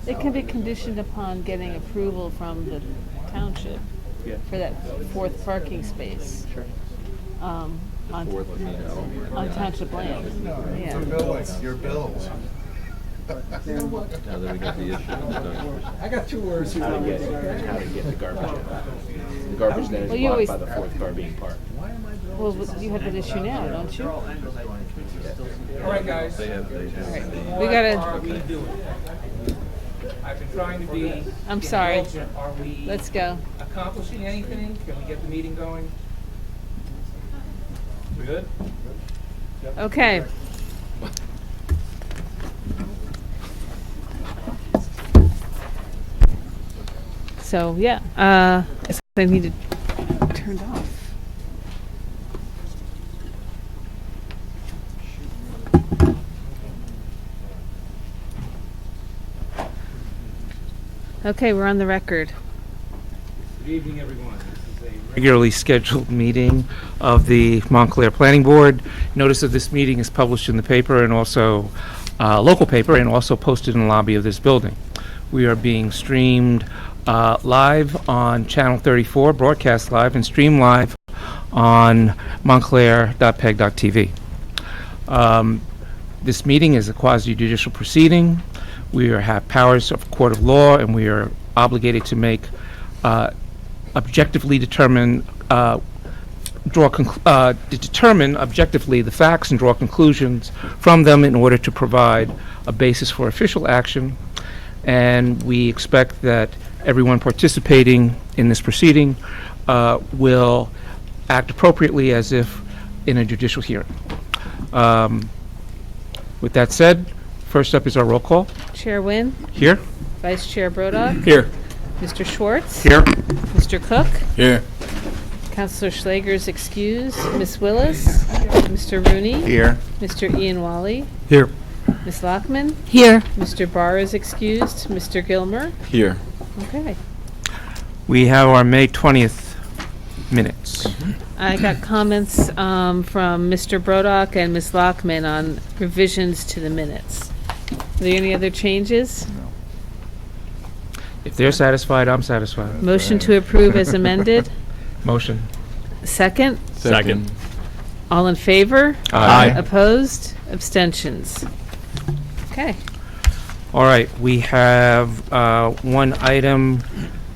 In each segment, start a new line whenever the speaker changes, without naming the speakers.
It can be conditioned upon getting approval from the township for that fourth parking space.
Sure.
On
Fourth, let me know.
on township land. Yeah.
Your bills.
Now that we got the issue,
I got 2 words here.
how to get the garbage out. The garbage then is
Well, you
blocked
always-
by the fourth car being parked.
Well, you have that issue now, don't you?
All right, guys.
They have.
We gotta.
What are we doing? I've been trying to be.
I'm sorry.
indulgent. Are we
Let's go.
accomplishing anything? Can we get the meeting going? We good?
Okay. So yeah, I need to turned off. Okay, we're on the record.
Good evening, everyone. This is a
Regularly scheduled meeting of the Montclair Planning Board. Notice of this meeting is published in the paper and also local paper and also posted in the lobby of this building. We are being streamed live on Channel 34, broadcast live, and streamed live on montclair.peg.tv. This meeting is a quasi-judicial proceeding. We have powers of court of law, and we are obligated to make objectively determine determine objectively the facts and draw conclusions from them in order to provide a basis for official action. And we expect that everyone participating in this proceeding will act appropriately as if in a judicial hearing. With that said, first up is our roll call.
Chair Nguyen,
Here.
Vice Chair Brodock,
Here.
Mr. Schwartz,
Here.
Mr. Cook,
Here.
Councilor Schlager's excused, Ms. Willis, Mr. Rooney,
Here.
Mr. Ian Wally,
Here.
Ms. Lockman,
Here.
Mr. Barr is excused, Mr. Gilmer.
Here.
Okay.
We have our May 20th minutes.
I got comments from Mr. Brodock and Ms. Lockman on revisions to the minutes. Are there any other changes?
If they're satisfied, I'm satisfied.
Motion to approve as amended.
Motion.
Second?
Second.
All in favor?
Aye.
Opposed? Abstentions? Okay.
All right, we have one item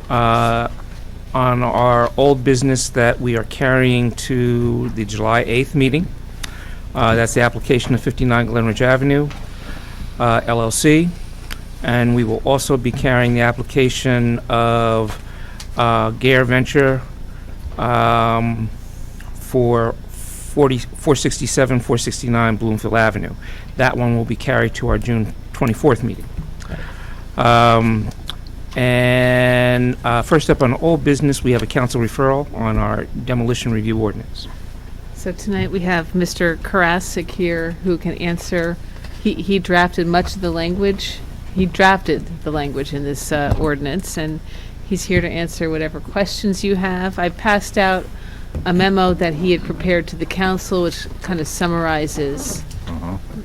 on our old business that we are carrying to the July 8th meeting. That's the application of 59 Glenridge Avenue, LLC. And we will also be carrying the application of Gare Venture for 467, 469 Bloomfield Avenue. That one will be carried to our June 24th meeting. And first up on old business, we have a council referral on our demolition review ordinance.
So tonight we have Mr. Karasik here who can answer. He drafted much of the language. He drafted the language in this ordinance, and he's here to answer whatever questions you have. I passed out a memo that he had prepared to the council, which kind of summarizes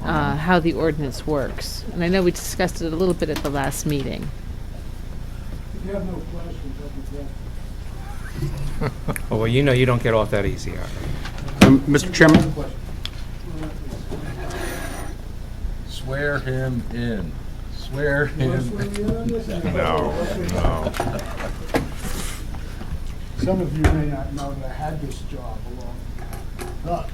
how the ordinance works. And I know we discussed it a little bit at the last meeting.
If you have no questions, that'd be great.
Oh, well, you know you don't get off that easy.
Mr. Chairman? Swear him in. Swear him. No, no.
Some of you may not know that I had this job up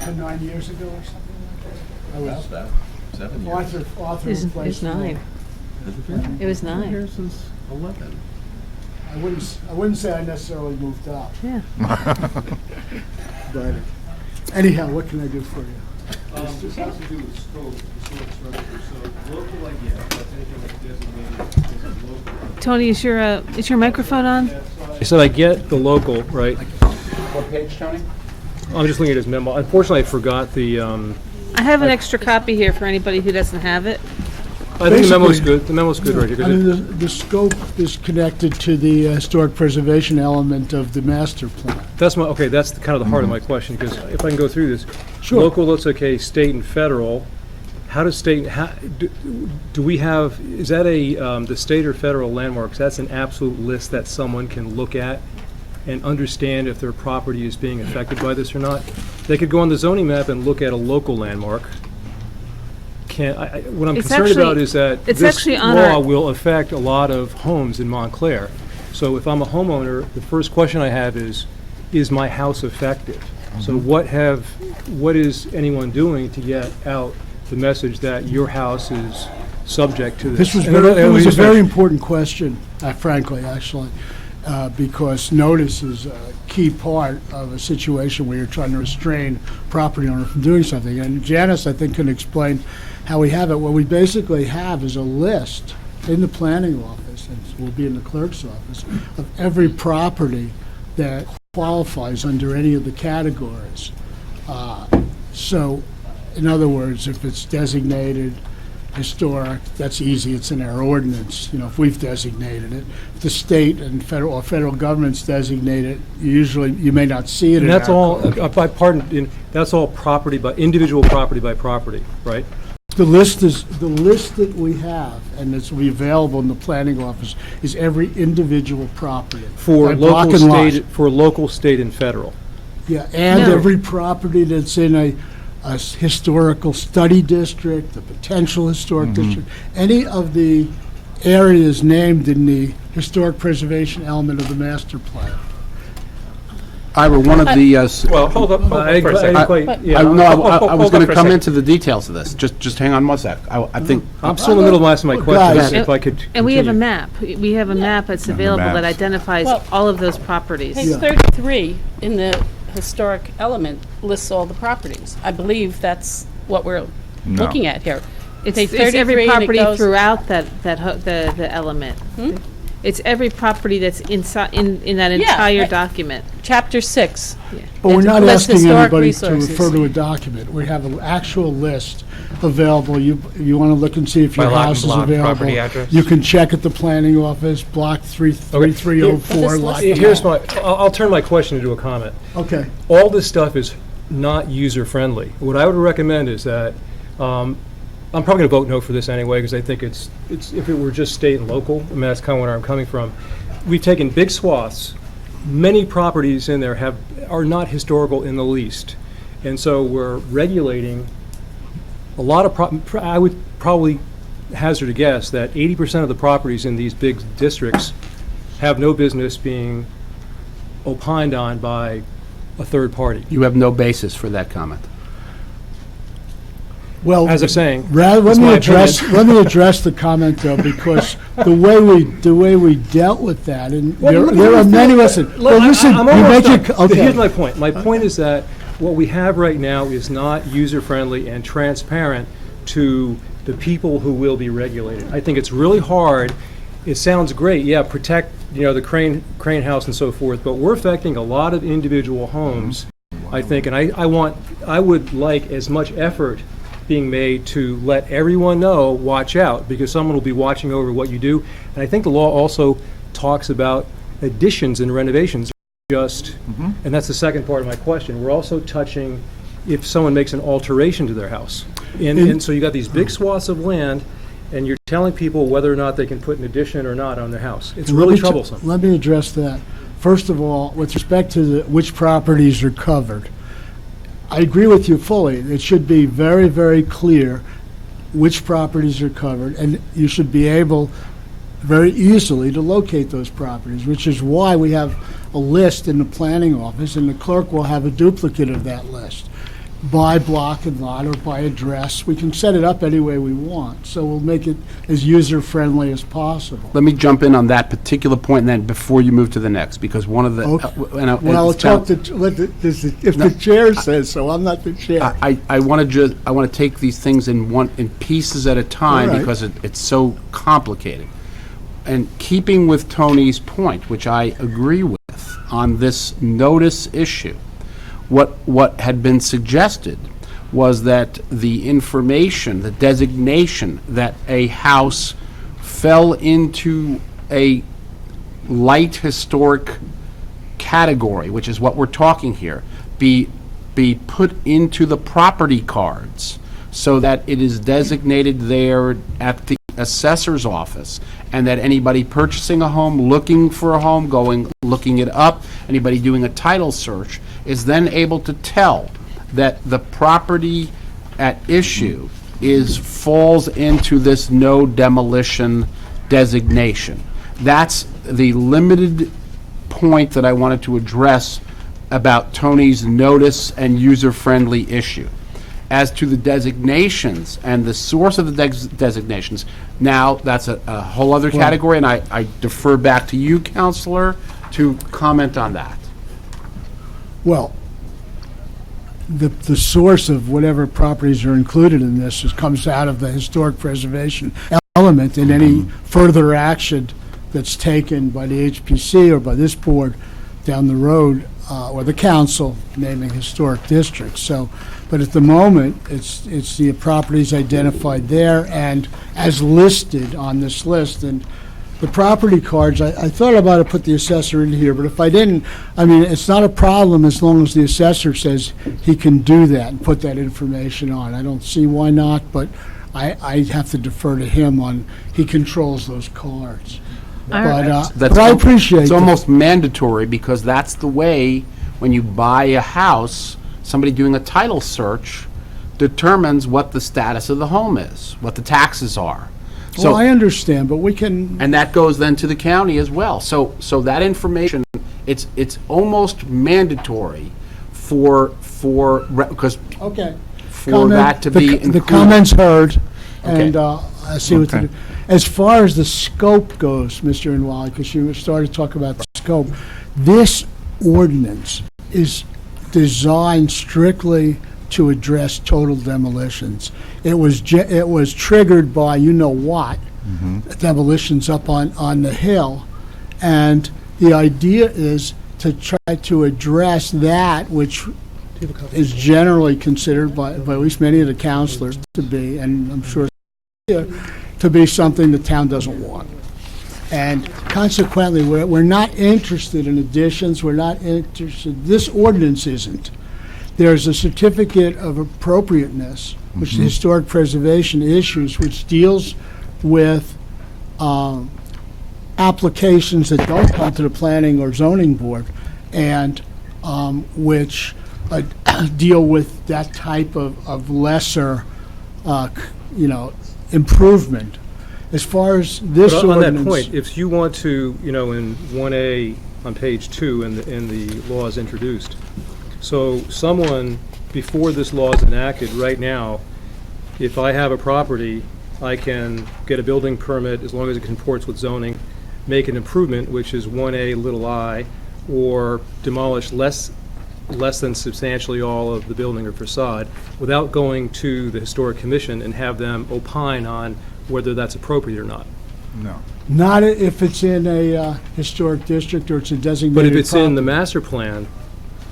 to 9 years ago or something like that. I was
That. 7 years.
author
It
of
was 9. It was 9.
Here since 11.
I wouldn't say I necessarily moved up,
Yeah.
but anyhow, what can I do for you?
This has to do with scope, historic structure, so local, I get, that's anything that's designated as local.
Tony, is your microphone on?
I said I get the local, right?
What page, Tony?
I'm just looking at his memo. Unfortunately, I forgot the,
I have an extra copy here for anybody who doesn't have it.
I think the memo's
Basically,
good. The memo's good right here.
I mean, the scope is connected to the historic preservation element of the master plan.
That's kind of the heart of my question, because if I can go through this.
Sure.
Local looks okay, state and federal.
how does state, do we have, is that the state or federal landmarks, that's an absolute list that someone can look at and understand if their property is being affected by this or not? They could go on the zoning map and look at a local landmark. What I'm
It's
concerned about
actually-
is that
it's
this
actually on
law
our-
will affect a lot of homes in Montclair. So if I'm a homeowner, the first question I have is my house affected? So what is anyone doing to get out the message that your house is subject to this?
It was a very important question, frankly, actually, because notice is a key part of a situation where you're trying to restrain property owner from doing something. And Janice, I think, can explain how we have it. What we basically have is a list in the planning office, and will be in the clerk's office, of every property that qualifies under any of the categories. So, in other words, if it's designated historic, that's easy, it's in our ordinance, if we've designated it. If the state and federal governments designate it, you may not see it in
And
our
that's all,
code.
that's all individual property by property, right?
The list that we have, and it's available in the planning office, is every individual property.
For
by block
local,
and lot.
local, state, and federal.
Yeah, and
No.
every property that's in a historical study district, a potential historic district, any of the areas named in the historic preservation element of the master plan.
Ira, one of the,
Well, hold up for a second.
I was going to come into the details of this. Just hang on one sec. I think,
I'm still in the middle of asking my questions, if I could
And we have a
continue.
map. We have a map that's available that
maps.
identifies
Well,
all of those properties.
Page 33 in the historic element lists all the properties. I believe that's what we're looking at here.
It's
Page
every
33 and it
property
goes-
throughout the element. It's every property that's inside, in that entire
right.
document.
Chapter 6.
But we're
It
not
lists
asking
historic
anybody to
resources.
refer to a document. We have an actual list available. You want to look and see if your
By lot and
house is
block,
available.
property address.
You can check at the planning office, block 3304,
But
lot.
this
Here's I'll turn my question into a comment.
Okay.
All this stuff is not user-friendly. What I would recommend is that, I'm probably going to vote no for this anyway, because I think it's if it were just state and local, that's kind of where I'm coming from. We've taken big swaths. Many properties in there are not historical in the least. And so we're regulating a lot of, I would probably hazard a guess that 80% of the properties in these big districts have no business being opined on by a third party.
you have no basis for that comment.
Well,
As I'm saying,
let
that's
me
my
address the comment though, because the way we dealt with that, and there are many. Listen,
I'm
you
almost
make
done.
it.
Here's my
Okay.
point. My point is that what we have right now is not user-friendly and transparent to the people who will be regulated. I think it's really hard. It sounds great, yeah, protect, the crane house and so forth, but we're affecting a lot of individual homes, I think, and I would like as much effort being made to let everyone know, watch out, because someone will be watching over what you do. And I think the law also talks about additions and renovations, and that's the second part of my question. We're also touching if someone makes an alteration to their house. And so you got these big swaths of land, and you're telling people whether or not they can put an addition or not on their house. It's really troublesome.
Let me address that. First of all, with respect to which properties are covered, I agree with you fully. It should be very, very clear which properties are covered, and you should be able very easily to locate those properties, which is why we have a list in the planning office, and the clerk will have a duplicate of that list by block and lot or by address. We can set it up any way we want, so we'll make it as user-friendly as possible.
Let me jump in on that particular point, and then before you move to the next, because one of the...
Well, if the chair says so, I'm not the chair.
I want to take these things in pieces at a time,
All right.
because it's so complicated. And keeping with Tony's point, which I agree with, on this notice issue, what had been suggested was that the information, the designation that a house fell into a light historic category, which is what we're talking here, be put into the property cards so that it is designated there at the assessor's office, and that anybody purchasing a home, looking for a home, looking it up, anybody doing a title search, is then able to tell that the property at issue falls into this no demolition designation. That's the limited point that I wanted to address about Tony's notice and user-friendly issue. As to the designations and the source of the designations, now that's a whole other category, and I defer back to you, Counselor, to comment on that.
Well, the source of whatever properties are included in this comes out of the historic preservation element in any further action that's taken by the HPC or by this board down the road, or the council naming historic districts. So, but at the moment, it's the properties identified there and as listed on this list. And the property cards, I thought about to put the assessor in here, but if I didn't, I mean, it's not a problem as long as the assessor says he can do that and put that information on. I don't see why not, but I have to defer to him on, he controls those cards. But I appreciate
It's
that.
almost mandatory, because that's the way, when you buy a house, somebody doing a title search determines what the status of the home is, what the taxes are.
Well, I understand, but we can,
And that goes then to the county as well. So that information, it's almost mandatory because
okay.
for that to be included.
The comments heard,
Okay.
and I see what to
Okay.
do. As far as the scope goes, Mr. Inwali, because you started to talk about the scope, this ordinance is designed strictly to address total demolitions. It was triggered by you-know-what, demolitions up on the hill, and the idea is to try to address that which is generally considered by at least many of the counselors to be, and I'm sure to be something the town doesn't want. And consequently, we're not interested in additions, we're not interested, this ordinance isn't. There's a certificate of appropriateness, which the historic preservation issues, which deals with applications that don't come to the planning or zoning board, and which deal with that type of lesser, improvement. As far as this
But on
ordinance...
that point, if you want to, in 1A on page 2 in the law is introduced, so someone, before this law is enacted, right now, if I have a property, I can get a building permit as long as it comports with zoning, make an improvement, which is 1A little I, or demolish less than substantially all of the building or facade, without going to the Historic Commission and have them opine on whether that's appropriate or not.
Not if it's in a historic district or it's a designated
But if it's in the
property.
master plan,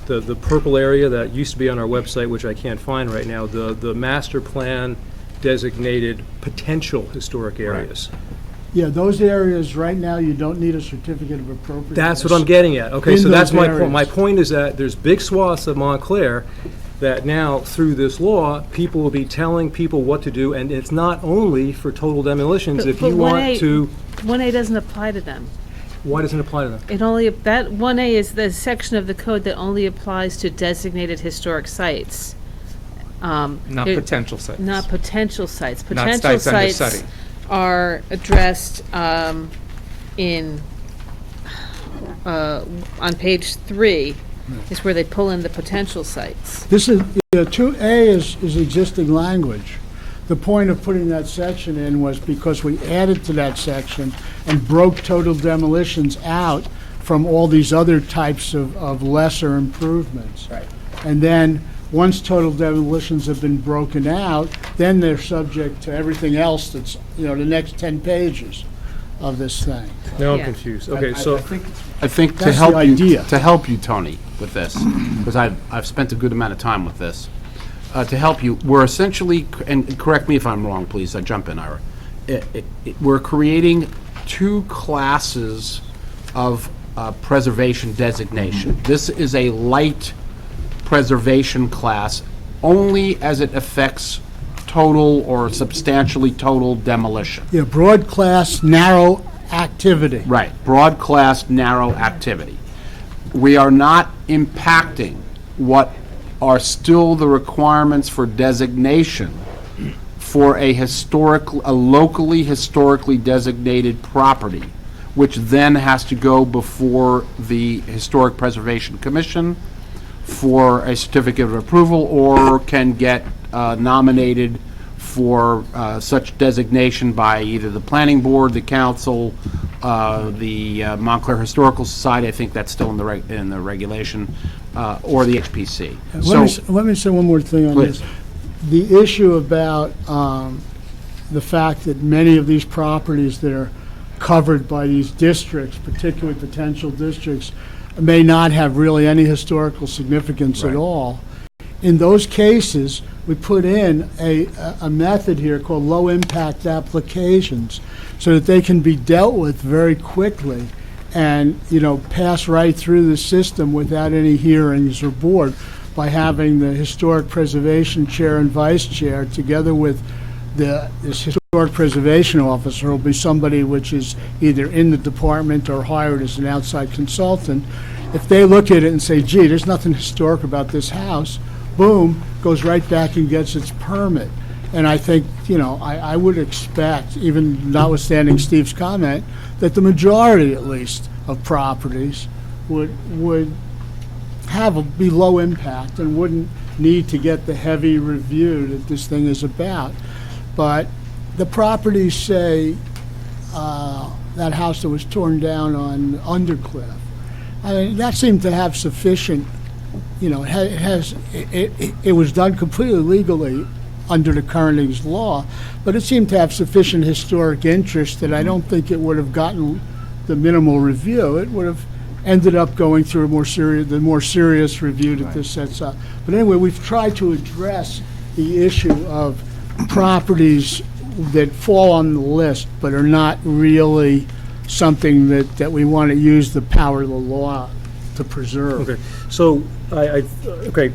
the purple area that used to be on our website, which I can't find right now, the master plan designated potential historic areas.
Yeah, those areas, right now, you don't need a certificate of appropriateness.
That's what I'm getting at. Okay,
In
so that's
those
my point.
areas.
My point is that there's big swaths of Montclair that now, through this law, people will be telling people what to do, and it's not only for total demolitions. If you want to,
1A doesn't apply to them.
why doesn't it apply to them?
That 1A is the section of the code that only applies to designated historic sites.
Not
There-
potential sites.
Not potential sites.
Not
Potential
sites under
sites
study.
are addressed on page 3, is where they pull in the potential sites.
This is, 2A is existing language. The point of putting that section in was because we added to that section and broke total demolitions out from all these other types of lesser improvements.
Right.
And then, once total demolitions have been broken out, then they're subject to everything else that's, the next 10 pages of this thing.
Now I'm
Yeah.
confused. Okay, so,
I think to
That's
help
the
you,
idea.
Tony, with this, because I've spent a good amount of time with this, to help you, we're essentially, and correct me if I'm wrong, please, I jump in, Ira. We're creating two classes of preservation designation. This is a light preservation class only as it affects total or substantially total demolition.
Yeah, broad class, narrow activity.
Right, broad class, narrow activity. We are not impacting what are still the requirements for designation for a locally historically designated property, which then has to go before the Historic Preservation Commission for a certificate of approval, or can get nominated for such designation by either the planning board, the council, the Montclair Historical Society, I think that's still in the regulation, or the HPC.
Let me say one more thing on
Please.
this. The issue about the fact that many of these properties that are covered by these districts, particularly potential districts, may not have really any historical significance at all. In those cases, we put in a method here called low-impact applications so that they can be dealt with very quickly and, pass right through the system without any hearings or board, by having the Historic Preservation Chair and Vice Chair together with this Historic Preservation Officer, will be somebody which is either in the department or hired as an outside consultant. If they look at it and say, gee, there's nothing historic about this house, boom, goes right back and gets its permit. And I think, I would expect, even notwithstanding Steve's comment, that the majority, at least, of properties would be low impact and wouldn't need to get the heavy review that this thing is about. But the properties, say, that house that was torn down on Undercliff, I mean, that seemed to have sufficient, it was done completely legally under the current law, but it seemed to have sufficient historic interest that I don't think it would have gotten the minimal review. It would have ended up going through the more serious review that this sets up. But anyway, we've tried to address the issue of properties that fall on the list but are not really something that we want to use the power of the law to preserve.
Okay, so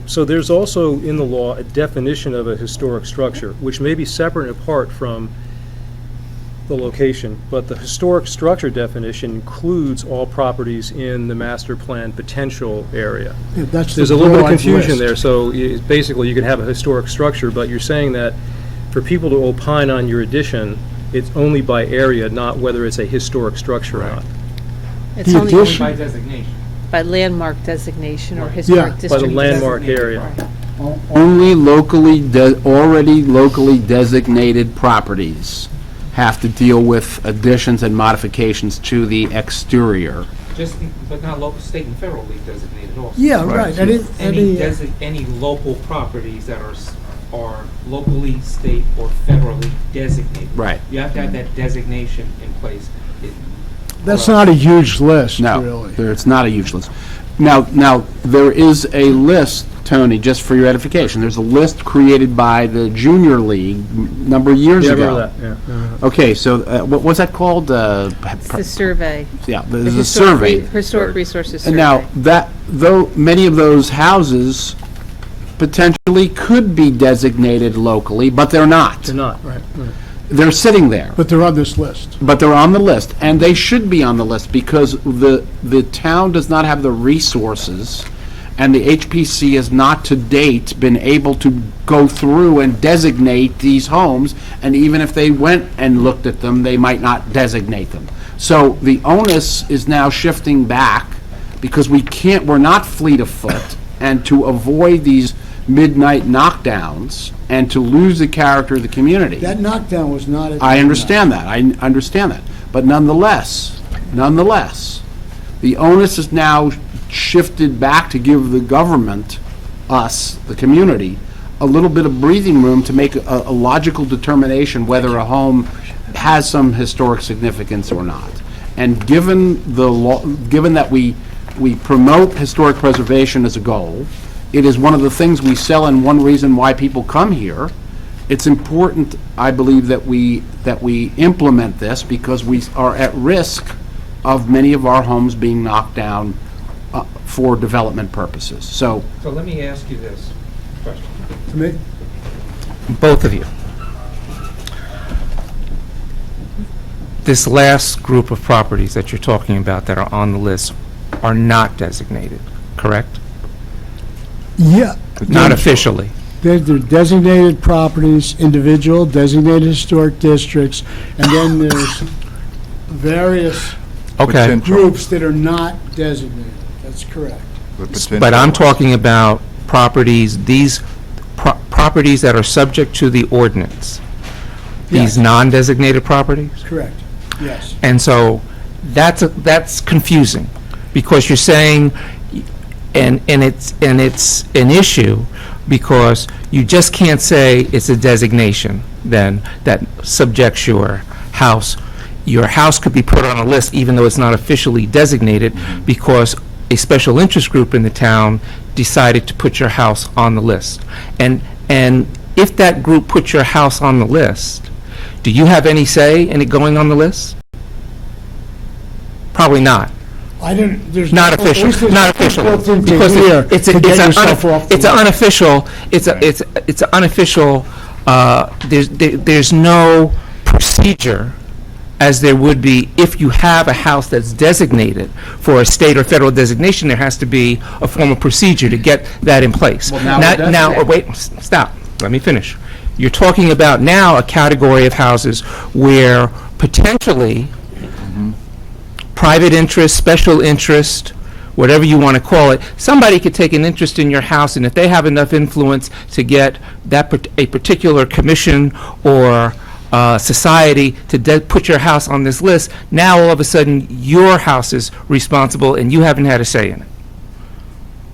so there's also in the law a definition of a historic structure, which may be separate and apart from the location, but the historic structure definition includes all properties in the master plan potential area.
Yeah, that's
There's
the
a little bit of
broad
confusion
list.
there, so basically you can have a historic structure, but you're saying that for people to opine on your addition, it's only by area, not whether it's a historic structure or not.
It's
The
only
addition-
By designation.
by landmark designation or historic
Yeah.
district.
By the landmark
designation.
area.
Only already locally designated properties have to deal with additions and modifications to the exterior.
But not local, state and federally designated also.
Yeah, right.
Any local properties that are locally, state, or federally designated.
Right.
You have to have that designation in place.
That's not a huge list,
No,
really.
it's not a huge list. Now, there is a list, Tony, just for your edification. There's a list created by the Junior League a number of years
Yeah, I
ago.
remember that, yeah.
Okay, so what's that called?
It's the survey.
Yeah,
The
there's a
historic
survey.
Historic resources
And
survey.
now, though many of those houses potentially could be designated locally, but they're not.
They're not, right.
They're sitting there.
But they're on this list.
But they're on the list, and they should be on the list because the town does not have the resources, and the HPC has not to date been able to go through and designate these homes, and even if they went and looked at them, they might not designate them. So the onus is now shifting back because we're not fleet of foot, and to avoid these midnight knockdowns and to lose the character of the community.
That knockdown was not at
I
midnight.
understand that. I understand that. But nonetheless, the onus is now shifted back to give the government, us, the community, a little bit of breathing room to make a logical determination whether a home has some historic significance or not. And given that we promote historic preservation as a goal, it is one of the things we sell and one reason why people come here. It's important, I believe, that we implement this because we are at risk of many of our homes being knocked down for development purposes. So
So let me ask you this question.
To me,
Both of you. this last group of properties that you're talking about that are on the list are not designated, correct?
Yeah.
Not officially.
They're designated properties, individual designated historic districts, and then there's various
Okay.
groups that are not designated. That's correct.
But I'm talking about properties, these properties that are subject to the ordinance. These
Yes.
non-designated properties?
Correct. Yes.
And so that's confusing, because you're saying, and it's an issue, because you just can't say it's a designation then that subjects your house. Your house could be put on a list even though it's not officially designated, because a special interest group in the town decided to put your house on the list. And if that group put your house on the list, do you have any say in it going on the list? Probably not.
I didn't, there's.
Not official, not official. Because it's
To get
an
yourself off the list.
unofficial, it's an unofficial, there's no procedure as there would be if you have a house that's designated for a state or federal designation. There has to be a formal procedure to get that in place.
Well, now it does
Now,
say.
wait, stop, let me finish. You're talking about now a category of houses where potentially private interest, special interest, whatever you want to call it, somebody could take an interest in your house, and if they have enough influence to get a particular commission or society to put your house on this list, now all of a sudden your house is responsible and you haven't had a say in it.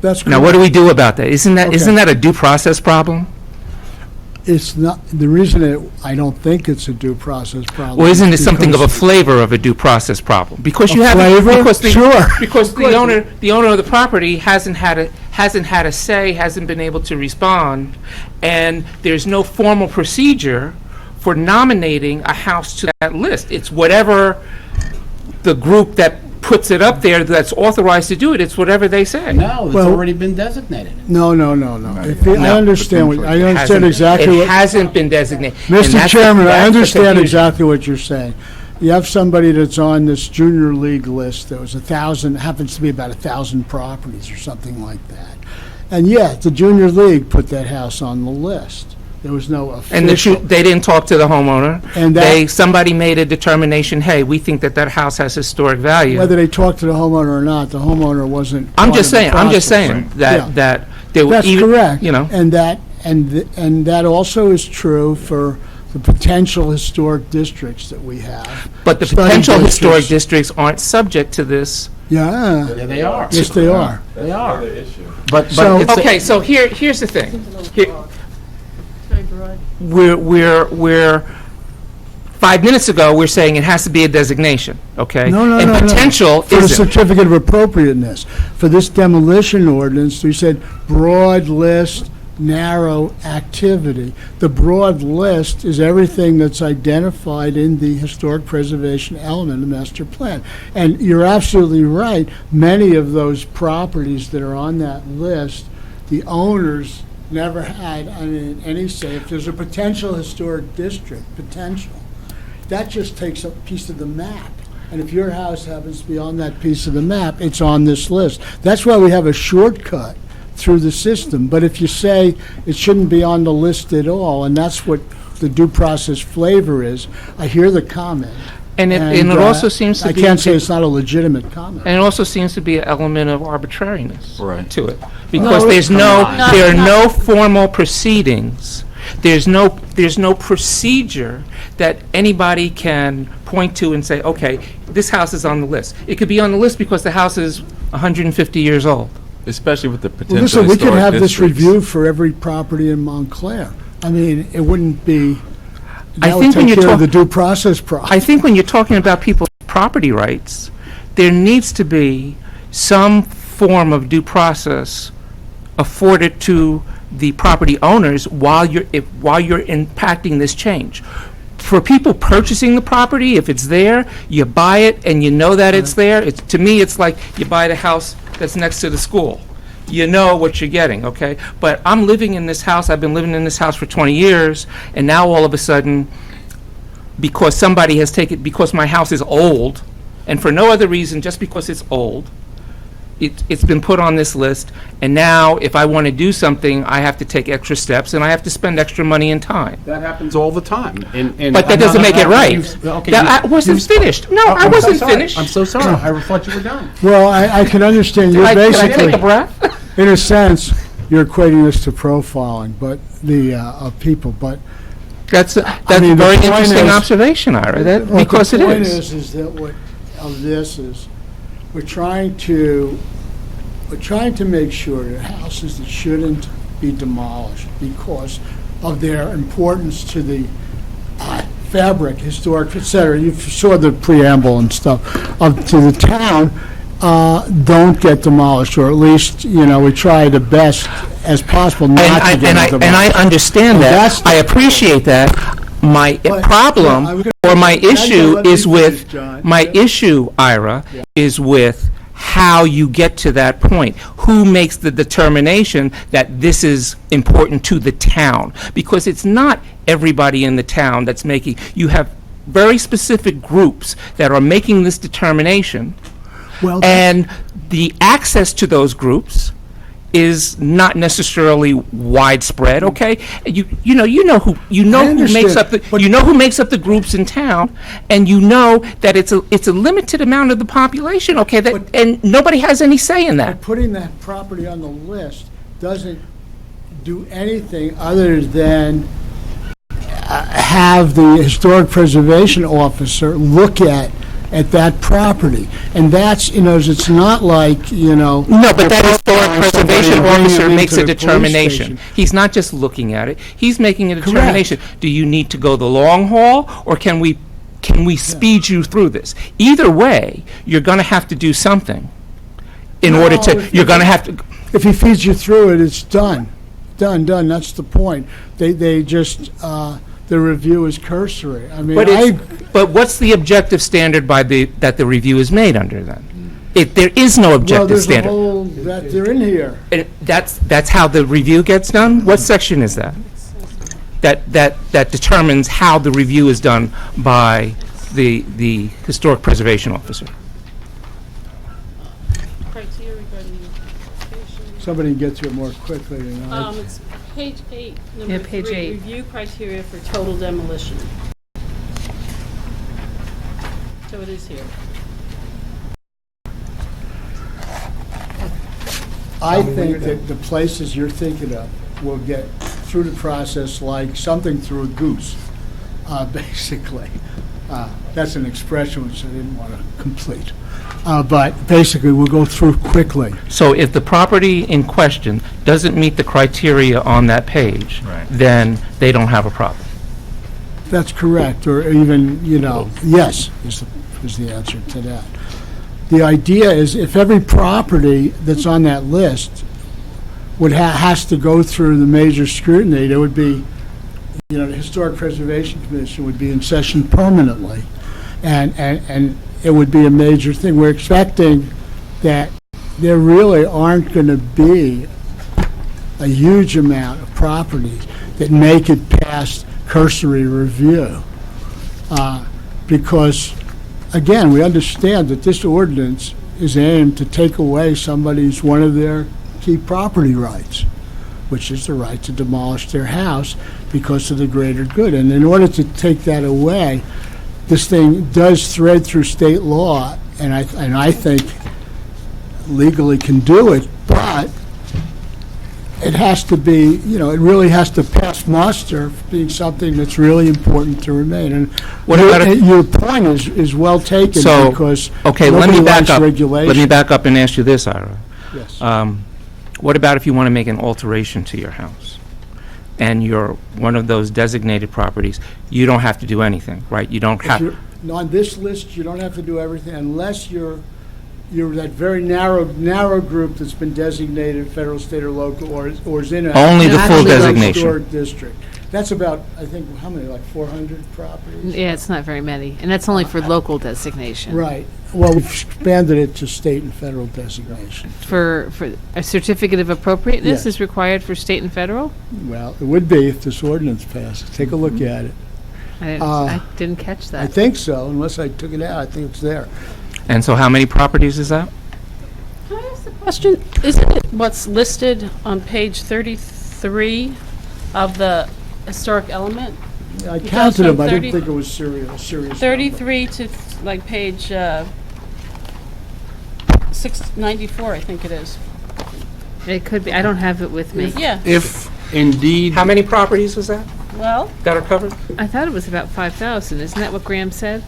That's correct.
Now, what do we do about that? Isn't
Okay.
that a due process problem?
It's not, the reason I don't think it's a due process problem.
Or isn't it
is
something of a
because-
flavor of a due process problem? Because
A
you haven't,
flavor?
because the,
Sure.
because the owner of the property hasn't had a say, hasn't been able to respond, and there's no formal procedure for nominating a house to that list. It's whatever the group that puts it up there that's authorized to do it, it's whatever they say.
No, it's
Well-
already been designated.
No. If I understand what, I understand
Hasn't-
exactly
It
what.
hasn't been designated. And
Mr.
that's the-
Chairman, I
that's the
understand
confusion.
exactly what you're saying. You have somebody that's on this junior league list, that was 1,000, happens to be about 1,000 properties or something like that. And yeah, the junior league put that house on the list. There was no
And
official.
they didn't talk to the homeowner.
And that-
Somebody made a determination, hey, we think that house has historic value.
Whether they talked to the homeowner or not, the homeowner wasn't.
I'm
part
just
of the
saying, I'm just
process.
saying
Yeah.
that there were
That's
even,
correct.
you know.
And that also is true for the potential historic districts that we have.
But the
Study
potential historic
districts.
districts aren't subject to this.
Yeah,
Yeah, they are.
yes, they are.
They are.
But
So-
it's okay, so here's the thing. We're 5 minutes ago, we're saying it has to be a designation, okay?
No.
And potential
For the
isn't.
certificate of appropriateness. For this demolition ordinance, we said broad list, narrow activity. The broad list is everything that's identified in the historic preservation element of the master plan. And you're absolutely right, many of those properties that are on that list, the owners never had, any say. If there's a potential historic district, that just takes a piece of the map. And if your house happens to be on that piece of the map, it's on this list. That's why we have a shortcut through the system. But if you say it shouldn't be on the list at all, and that's what the due process flavor is, I hear the comment.
And it also seems to be.
I can't say it's not a legitimate comment.
And it also seems to be an element of arbitrariness
Right.
to it. Because
No,
there are no formal proceedings. There's no procedure that anybody can point to and say, okay, this house is on the list. It could be on the list because the house is 150 years old.
Especially with the
Well,
potential
listen, we could
historic
have this
districts.
reviewed for every property in Montclair. I mean, it wouldn't be,
I
that would
think when
take
you
care of
talk-
the due process problem.
I think when you're talking about people's property rights, there needs to be some form of due process afforded to the property owners while you're impacting this change. For people purchasing the property, if it's there, you buy it and you know that it's there. To me, it's like you buy the house that's next to the school. You know what you're getting, okay? But I'm living in this house, I've been living in this house for 20 years, and now all of a sudden, because somebody has taken, because my house is old, and for no other reason, just because it's old, it's been put on this list, and now if I want to do something, I have to take extra steps, and I have to spend extra money and time.
That happens all the time.
But that doesn't make it right. I wasn't finished. No, I wasn't finished.
I'm so sorry. I thought you were done.
Well, I can understand, you're
Can I
basically,
take a breath?
in a sense, you're equating this to profiling, but of people, but
That's a
mean, the
very
point
interesting
is-
observation, Ira,
Well,
because it
the point
is.
is that what of this is, we're trying to make sure that houses that shouldn't be demolished because of their importance to the fabric, historic, et cetera. You saw the preamble and stuff to the town. Don't get demolished, or at least, we try the best as possible not to get them demolished.
And I understand
And
that.
that's the-
I appreciate that. My problem,
I was gonna-
or my
Now you
issue
let me
is with,
finish, John.
my issue, Ira, is with how you get to that point. Who makes the determination that this is important to the town? Because it's not everybody in the town that's making, you have very specific groups that are making this determination,
Well,
and the access to those groups is not necessarily widespread. Okay, you know who makes up the
understand, but-
who makes up the groups in town, and you know that it's a limited amount of the population. Okay, and nobody has any say in that.
But putting that property on the list doesn't do anything other than have the historic preservation officer look at that property. And that's, it's not like,
No, but that historic preservation
bringing
officer
them
makes
into
a
the police
determination.
station.
He's not just looking at it, he's making a determination. Do you need to go the long haul, or can we speed you through this? Either way, you're going to have to do something in order
No,
to,
if
you're going to have to,
if he feeds you through it, it's done. Done, that's the point. They just, the review is cursory. I mean,
but what's the objective standard that the review is made under then? There is no
well,
objective
there's a
standard.
whole, they're in here.
And that's how the review gets done? What section is that? That determines how the review is done by the historic preservation officer.
Criteria regarding the
Somebody can get to it more quickly than I.
It's page 8,
Yeah,
number
page
3,
8.
review criteria for total demolition. So it is here.
I think that the places you're thinking of will get through the process like something through a goose, basically. That's an expression which I didn't want to complete. But basically, we'll go through quickly.
So if the property in question doesn't meet the criteria on that page, then they don't have a problem.
That's correct, or even, yes, is the answer to that. The idea is if every property that's on that list has to go through the major scrutiny, there would be, the Historic Preservation Commission would be in session permanently, and it would be a major thing. We're expecting that there really aren't going to be a huge amount of properties that make it past cursory review, because, again, we understand that this ordinance is aimed to take away one of their key property rights, which is the right to demolish their house because of the greater good. And in order to take that away, this thing does thread through state law, and I think legally can do it, but it has to be, it really has to pass muster for being something that's really important to remain. And your point is well taken,
So,
because
okay, let me
nobody
back
likes
up.
regulation.
Let me back up and ask you this, Ira.
Yes.
What about if you want to make an alteration to your house? And you're one of those designated properties, you don't have to do anything, right? You don't
If
have,
you're on this list, you don't have to do everything unless you're that very narrow group that's been designated federal, state, or local, or is in a
Only the full
national
designation.
historic district. That's about, I think, how many, like 400 properties?
Yeah, it's not very many, and that's only for local designation.
Right. Well, we've expanded it to state and federal designation.
For a certificate of appropriateness
Yes.
is required for state and federal?
Well, it would be if this ordinance passes. Take a look at it.
I didn't catch
I
that.
think so, unless I took it out, I think it's there.
And so how many properties is that?
Can I ask the question? Isn't it what's listed on page 33 of the historic element?
I
It goes
counted
from
them, I
30
didn't think it was serious.
33 to like page 694, I think it is.
It could be, I don't have it with me.
Yeah,
If indeed,
How many properties was that?
well,
Got it covered?
I thought it was about 5,000. Isn't that what Graham said?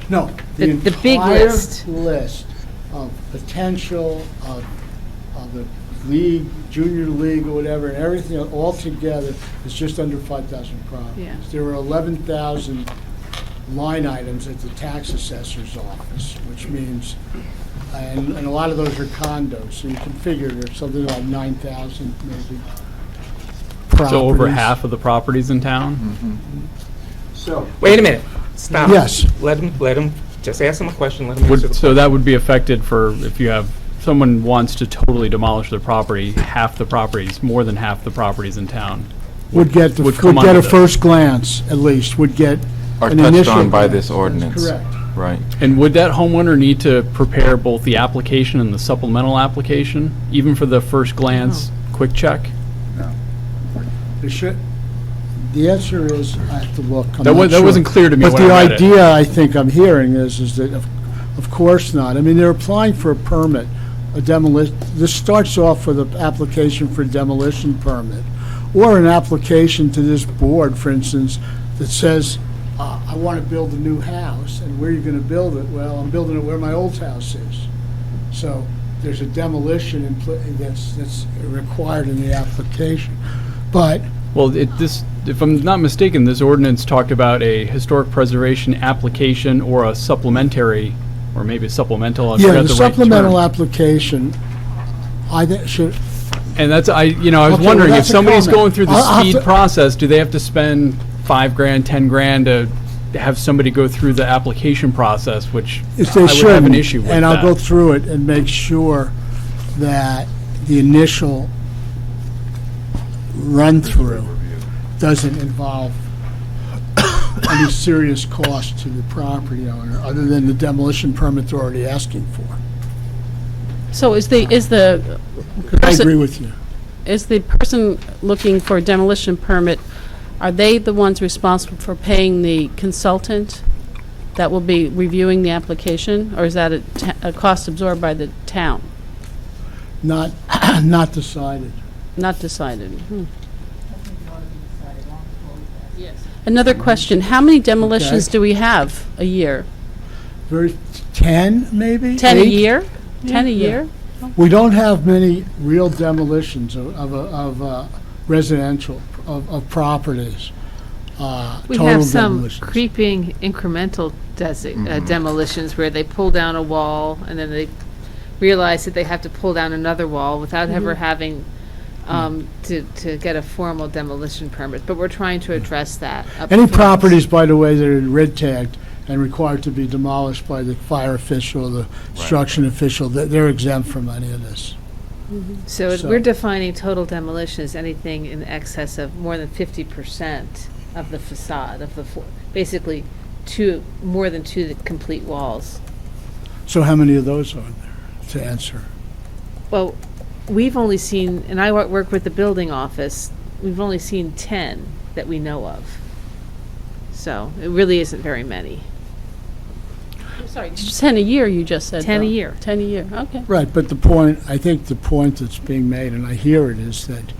No,
The big
entire
list.
list of potential of the league, junior league or whatever, and everything all together is just under 5,000 properties.
Yeah.
There were 11,000 line items at the tax assessor's office, which means, and a lot of those are condos, so you can figure there's something like 9,000 maybe properties.
So over half of the properties in town?
So,
Wait a minute. Stop.
Yes.
Let him, just ask him a question, let him answer the
So that would be affected for, if you have, someone wants to totally demolish their property, half the properties, more than half the properties in town.
would get
would come
a
under this.
first glance, at least, would get
Are
an
touched
initial
on by
glance.
this
That's
ordinance.
correct.
Right.
And would that homeowner need to prepare both the application and the supplemental application, even for the first glance, quick check?
They should, the answer is, I have to look. I'm
That
not
that
sure.
wasn't clear to me
But
when
the
I read it.
idea, I think I'm hearing is that of course not. I mean, they're applying for a permit, a demolition. This starts off with an application for a demolition permit, or an application to this board, for instance, that says, I want to build a new house, and where are you going to build it? Well, I'm building it where my old house is. So there's a demolition that's required in the application. But
Well, if I'm not mistaken, this ordinance talked about a historic preservation application or a supplementary, or maybe a supplemental, I
yeah,
forgot
the
the right
supplemental
term.
application, I think should,
And that's, I was
Okay, well,
wondering, if
that's a
somebody's
comment.
going through
I'll
the
have
speed
to-
process, do they have to spend $5,000, $10,000 to have somebody go through the application process, which
if
I
they
would
should.
have an issue with
And I'll go
that.
through it and make sure that the initial run-through doesn't involve any serious cost to the property owner, other than the demolition permit they're already asking for.
so is the
I
person-
agree with you.
Is the person looking for a demolition permit, are they the ones responsible for paying the consultant that will be reviewing the application, or is that a cost absorbed by the town?
Not decided.
Not decided. Another question, how many demolitions
Okay.
do we have a year?
10, maybe?
10 a
8?
year? 10 a year?
We don't have many real demolitions of residential, of properties.
We
total
have some
demolitions.
creeping incremental demolitions where they pull down a wall and then they realize that they have to pull down another wall without ever having to get a formal demolition permit. But we're trying to address that. up
Any
front.
properties, by the way, that are red tagged and required to be demolished by the fire official, the construction official, they're exempt from any of this.
So
So-
we're defining total demolition as anything in excess of more than 50% of the facade, of the, basically more than two complete walls.
So how many of those are there, to answer?
Well, we've only seen, and I work with the building office, we've only seen 10 that we know of. So it really isn't very many.
Sorry, 10 a year, you just said.
10 a
though.
year.
10 a year, okay.
Right, but the point, I think the point that's being made, and I hear it, is that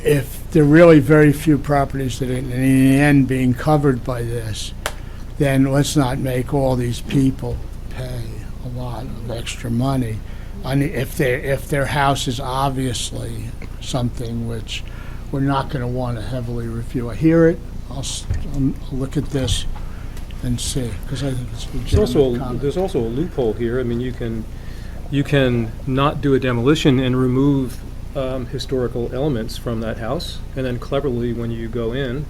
if there are really very few properties that are in the end being covered by this, then let's not make all these people pay a lot of extra money. If their house is obviously something which we're not going to want to heavily review. I hear it, I'll look at this and see, because I think it's a legitimate comment.
There's also a loophole here. I mean, you can not do a demolition and remove historical elements from that house, and then cleverly, when you go in,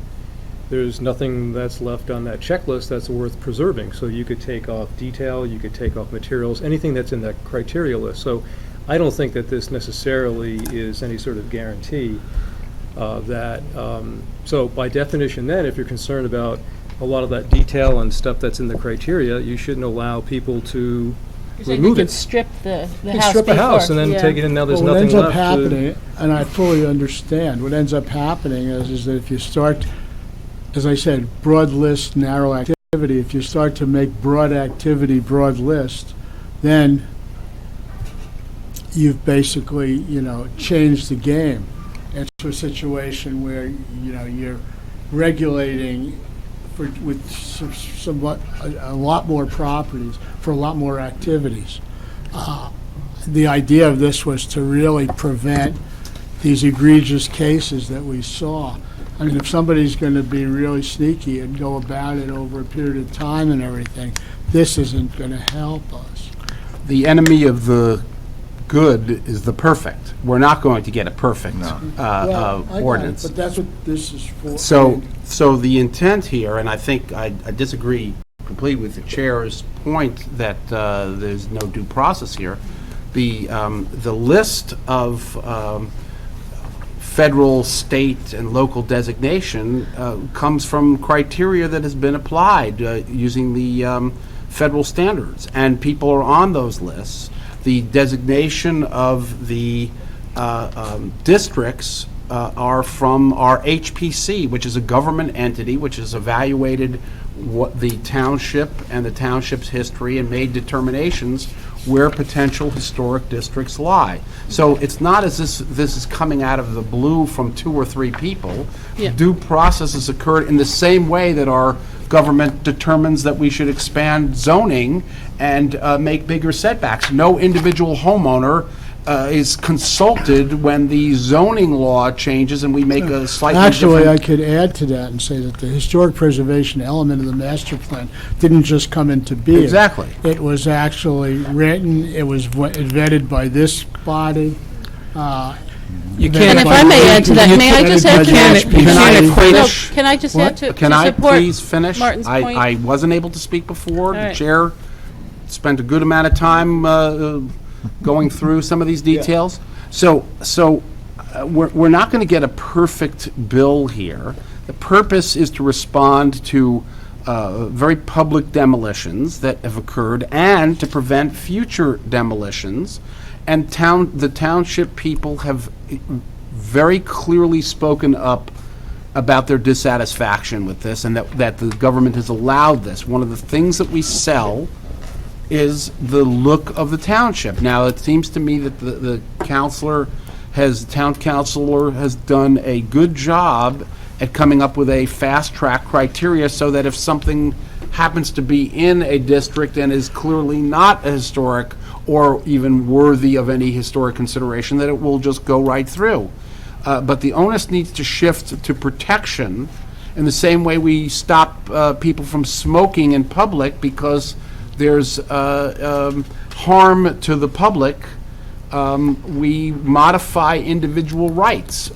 there's nothing that's left on that checklist that's worth preserving. So you could take off detail, you could take off materials, anything that's in that criteria list. So I don't think that this necessarily is any sort of guarantee So by definition then, if you're concerned about a lot of that detail and stuff that's in the criteria, you shouldn't allow people to
You're saying you
remove
can
it.
strip the
You
house
can strip a house and then
yeah.
take it in, now there's
Well, what
nothing
ends up
left to...
happening, and I fully understand, what ends up happening is that if you start, as I said, broad list, narrow activity, if you start to make broad activity, broad list, then you've basically, changed the game into a situation where, you're regulating with somewhat, a lot more properties for a lot more activities. The idea of this was to really prevent these egregious cases that we saw. I mean, if somebody's going to be really sneaky and go about it over a period of time and everything, this isn't going to help us.
The enemy of the good is the perfect. We're not going to get a perfect
Well, I got it,
ordinance.
but that's what this is for.
So the intent here, and I think I disagree completely with the chair's point that there's no due process here. The list of federal, state, and local designation comes from criteria that has been applied using the federal standards, and people are on those lists. The designation of the districts are from our HPC, which is a government entity which has evaluated what the township and the township's history and made determinations where potential historic districts lie. So it's not as this is coming out of the blue from 2 or 3 people.
Yeah.
Due process has occurred in the same way that our government determines that we should expand zoning and make bigger setbacks. No individual homeowner is consulted when the zoning law changes and we make a slightly
Actually, I
different...
could add to that and say that the historic preservation element of the master plan didn't just come into being.
Exactly.
It was actually written, it was vetted by this body.
You
And
can't,
if I may add to that, may I just add to that?
Can I
No,
finish?
can I just
What?
add to
Can I
support
please finish?
Martin's point?
I wasn't able to speak before.
All
The
right.
chair spent a good amount of time going through some of these details. So we're not going to get a perfect bill here. The purpose is to respond to very public demolitions that have occurred and to prevent future demolitions. And the township people have very clearly spoken up about their dissatisfaction with this and that the government has allowed this. One of the things that we sell is the look of the township. Now, it seems to me that the town councilor has done a good job at coming up with a fast-track criteria so that if something happens to be in a district and is clearly not a historic or even worthy of any historic consideration, that it will just go right through. But the onus needs to shift to protection in the same way we stop people from smoking in public because there's harm to the public. We modify individual rights.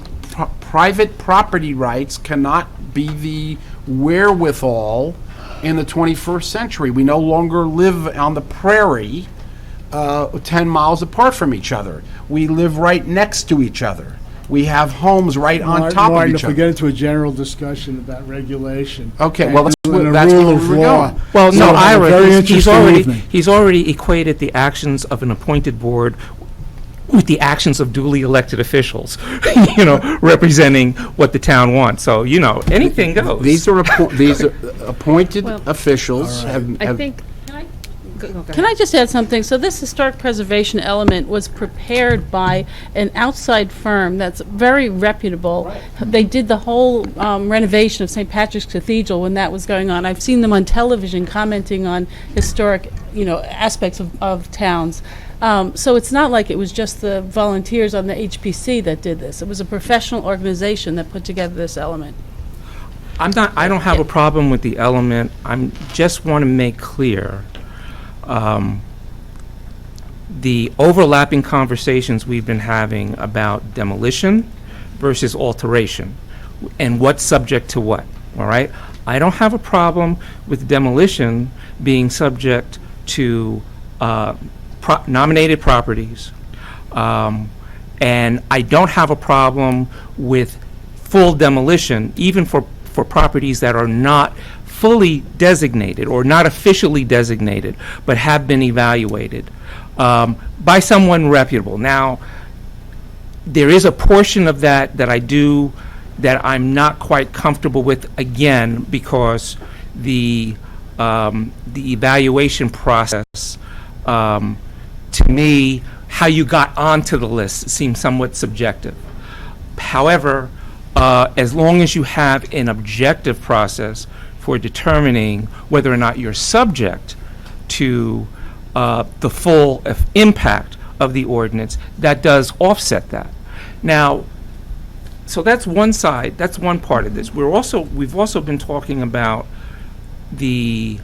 Private property rights cannot be the wherewithal in the 21st century. We no longer live on the prairie 10 miles apart from each other. We live right next to each other. We have homes right on top of
Martin,
each
if we
other.
get into a general discussion about regulation.
Okay, well, that's
and the
where
rule
we
of
were
law.
going.
well,
So,
no,
have a very
Ira,
interesting evening.
he's already equated the actions of an appointed board with the actions of duly elected officials, representing what the town wants. So, anything goes.
These are appointed
Well,
officials have...
I think, go
Can I just add something? So this historic preservation element was prepared by an outside firm that's very reputable. They did the whole renovation of St. Patrick's Cathedral when that was going on. I've seen them on television commenting on historic, aspects of towns. So it's not like it was just the volunteers on the HPC that did this. It was a professional organization that put together this element.
I don't have a problem with the element. Just want to make clear the overlapping conversations we've been having about demolition versus alteration and what's subject to what, all right? I don't have a problem with demolition being subject to nominated properties, and I don't have a problem with full demolition, even for properties that are not fully designated or not officially designated, but have been evaluated by someone reputable. Now, there is a portion of that that I'm not quite comfortable with, again, because the evaluation process, to me, how you got onto the list seems somewhat subjective. However, as long as you have an objective process for determining whether or not you're subject to the full impact of the ordinance, that does offset that. Now, so that's one side, that's one part of this. We've also been talking about the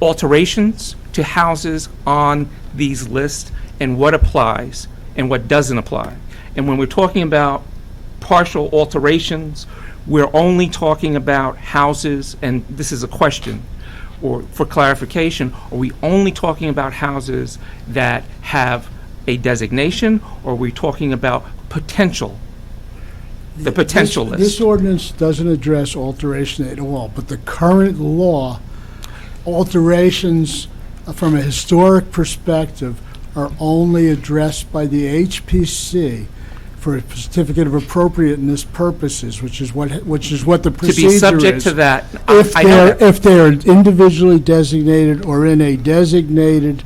alterations to houses on these lists and what applies and what doesn't apply. And when we're talking about partial alterations, we're only talking about houses, and this is a question, or for clarification, are we only talking about houses that have a designation, or are we talking about potential? The potential list.
This ordinance doesn't address alteration at all, but the current law, alterations from a historic perspective are only addressed by the HPC for a certificate of appropriateness purposes, which is what the procedure is.
To be subject to that,
If
I know that.
if they're individually designated or in a designated,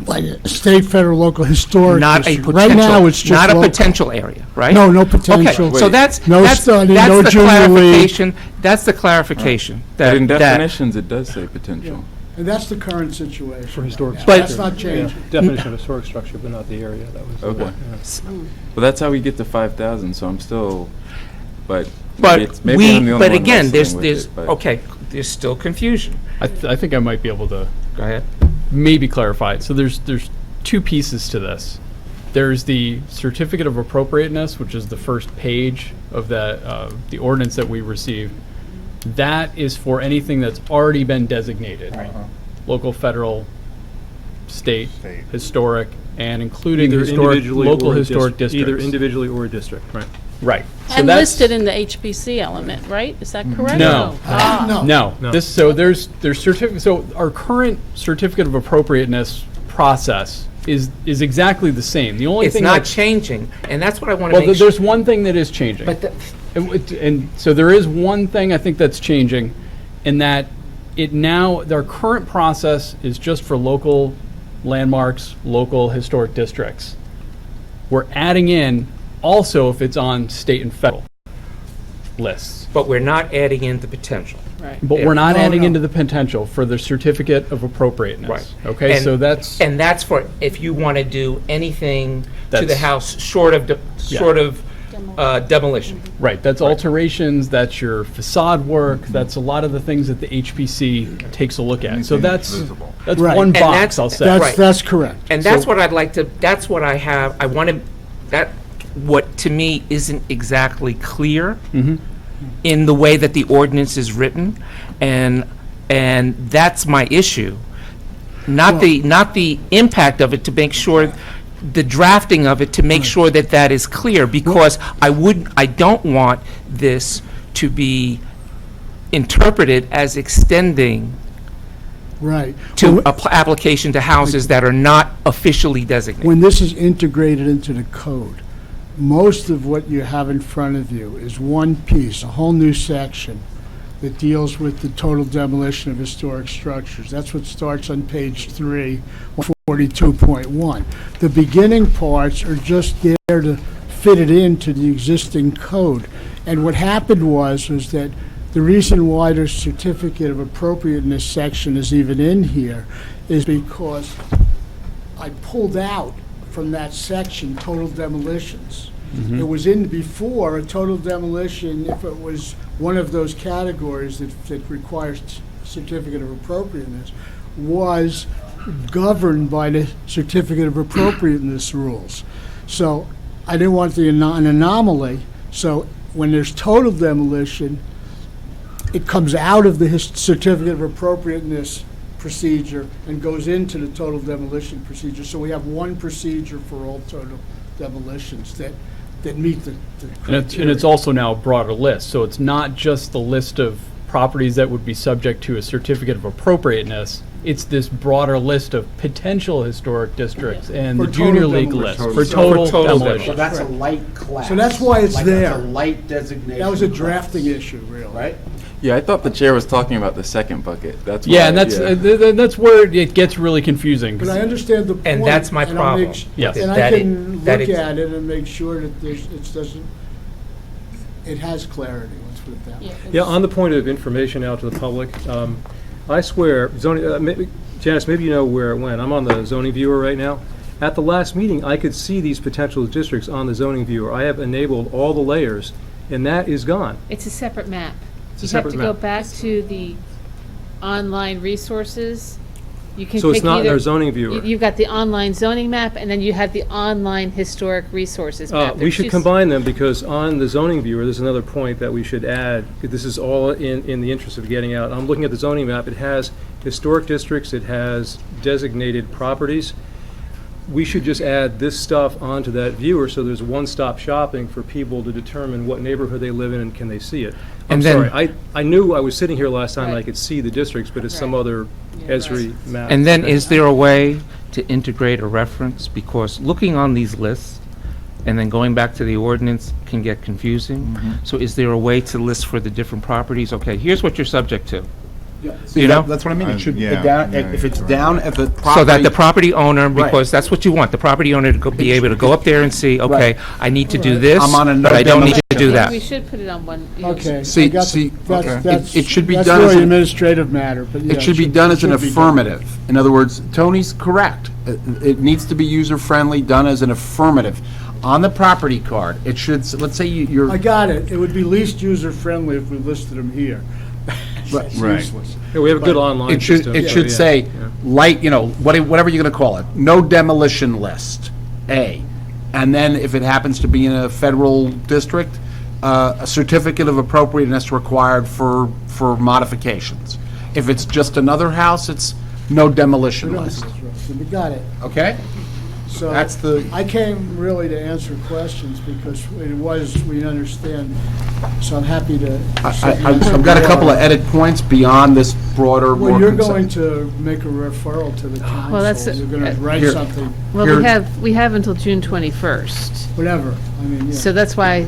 like a state, federal, local, historic
Not a
district.
potential.
Right now, it's just
Not a
local.
potential area, right?
No potential.
Okay, so that's
No study, no
the
junior league.
clarification. That's the clarification.
But in
that-
definitions, it does say potential.
And that's the current situation.
For historic
right now.
But-
That's not changing.
Definition of historic structure, but not the area. That was.
Okay.
Yeah.
Well, that's how we get to 5,000, so I'm still, but
But
maybe I'm the only
but
one
again, there's
wrestling with it, but-
okay. There's still confusion.
I think I might be able to
Go ahead.
maybe clarify it. So there's two pieces to this. There's the certificate of appropriateness, which is the first page of the ordinance that we received. That is for anything that's already been designated. Local, federal, state, historic, and including
Either
historic,
individually
local
or
historic
district.
districts.
Either individually or a district, right.
Right. So
And
that's-
listed in the HPC element, right? Is that correct?
No.
Ah.
No.
No.
So there's certificate. So our current certificate of appropriateness process is exactly the same. The only
It's
thing
not
that's
changing, and that's what I want to
well,
make sure.
there's one thing that is changing.
But
And so there is one thing I think that's changing, in that our current process is just for local landmarks, local historic districts. We're adding in also if it's on state and federal lists.
But we're not adding in the potential.
Right.
But we're not
No,
adding
no.
into the potential for the certificate of appropriateness.
Right.
Okay,
And-
so that's,
And that's for if you want to do anything to the
That's-
house short of demolition.
right, that's alterations, that's your facade work, that's a lot of the things that the HPC takes a look at. So that's
Right.
one
And
box,
that's-
I'll say.
That's,
Right.
that's correct.
And that's what I'd like to, that's what I have, I want to, that, what to me isn't exactly clear in the way that the ordinance is written, and that's my issue. Not the impact of it, to make sure, the drafting of it, to make sure that that is clear, because I don't want this to be interpreted as extending
Right.
to
Well,
application to houses that are not officially designated.
when this is integrated into the code, most of what you have in front of you is one piece, a whole new section that deals with the total demolition of historic structures. That's what starts on page 3, 42.1. The beginning parts are just there to fit it into the existing code. And what happened was that the reason why the certificate of appropriateness section is even in here is because I pulled out from that section total demolitions. It was in before, a total demolition, if it was one of those categories that requires certificate of appropriateness, was governed by the certificate of appropriateness rules. So I didn't want an anomaly, so when there's total demolition, it comes out of the certificate of appropriateness procedure and goes into the total demolition procedure. So we have one procedure for all total demolitions that that meet the
And it's also now a broader list, so it's not just the list of properties that would be subject to a certificate of appropriateness. It's this broader list of potential historic districts and
For
the junior
total
league
demolition.
list for total demolition.
So that's a light class.
So that's why it's
Like,
there.
that's a light designation.
That was a
class,
drafting issue, really.
Right?
Yeah, I thought the chair was talking about the second bucket. That's why,
Yeah, and that's where it gets really confusing.
But I understand the point.
And that's my
I'll
problem.
Yes.
And I
That it-
can
that
look
it's-
at it and make sure that it has clarity, let's put it that way.
Yeah, on the point of information out to the public, I swear, zoning, Janice, maybe you know where it went. I'm on the zoning viewer right now. At the last meeting, I could see these potential districts on the zoning viewer. I have enabled all the layers, and that is gone.
It's a separate map.
It's a
You have
separate
to go
map.
back to the online resources. You can
So it's
pick
not in
either-
our zoning viewer.
You've got the online zoning map, and then you have the online historic resources map.
We
They're
should
two
combine them, because on the zoning viewer, there's another point that we should add. This is all in the interest of getting out. I'm looking at the zoning map. It has historic districts, it has designated properties. We should just add this stuff onto that viewer, so there's one-stop shopping for people to determine what neighborhood they live in and can they see it. I'm
And then-
sorry, I knew I was sitting here last time and I
Right.
could see the districts, but it's some
Right.
other Esri map.
And then is there a way to integrate a reference? Because looking on these lists and then going back to the ordinance can get confusing. So is there a way to list for the different properties? Okay, here's what you're subject to.
See,
You know?
that's what I mean. It should be
Yeah,
down,
yeah,
if it's
right.
down at the property.
So that the property owner,
Right.
because that's what you want, the property owner to be able to go up there and see, okay,
Right.
I need to do this,
I'm on a no
but I don't need to do
Maybe
that.
we should put it on one. you know,
Okay.
See-
I got the-
see,
that's-
okay.
that's-
It should be
that's
done as
really
an-
an administrative matter, but yeah.
It should be done as an
should be done.
affirmative. In other words, Tony's correct. It needs to be user-friendly, done as an affirmative. On the property card, it should, let's say you're.
I got it. It would be least user-friendly if we listed them here.
Right.
It's
Right.
useless.
Yeah, we have a good online
It should,
system.
it
so,
should
yeah,
say,
yeah.
light, whatever you're gonna call it, no demolition list, A. And then if it happens to be in a federal district, a certificate of appropriateness required for modifications. If it's just another house, it's no demolition list,
We got it.
okay?
So
That's the-
I came really to answer questions because we understand, so I'm happy to.
I've got a couple of edit points beyond this broader, more
Well, you're
concept-
going to make a referral to the council.
that's-
You're going to write
Here.
something,
Well,
Here-
we have until June 21st.
whatever. I mean, yeah.
So that's why,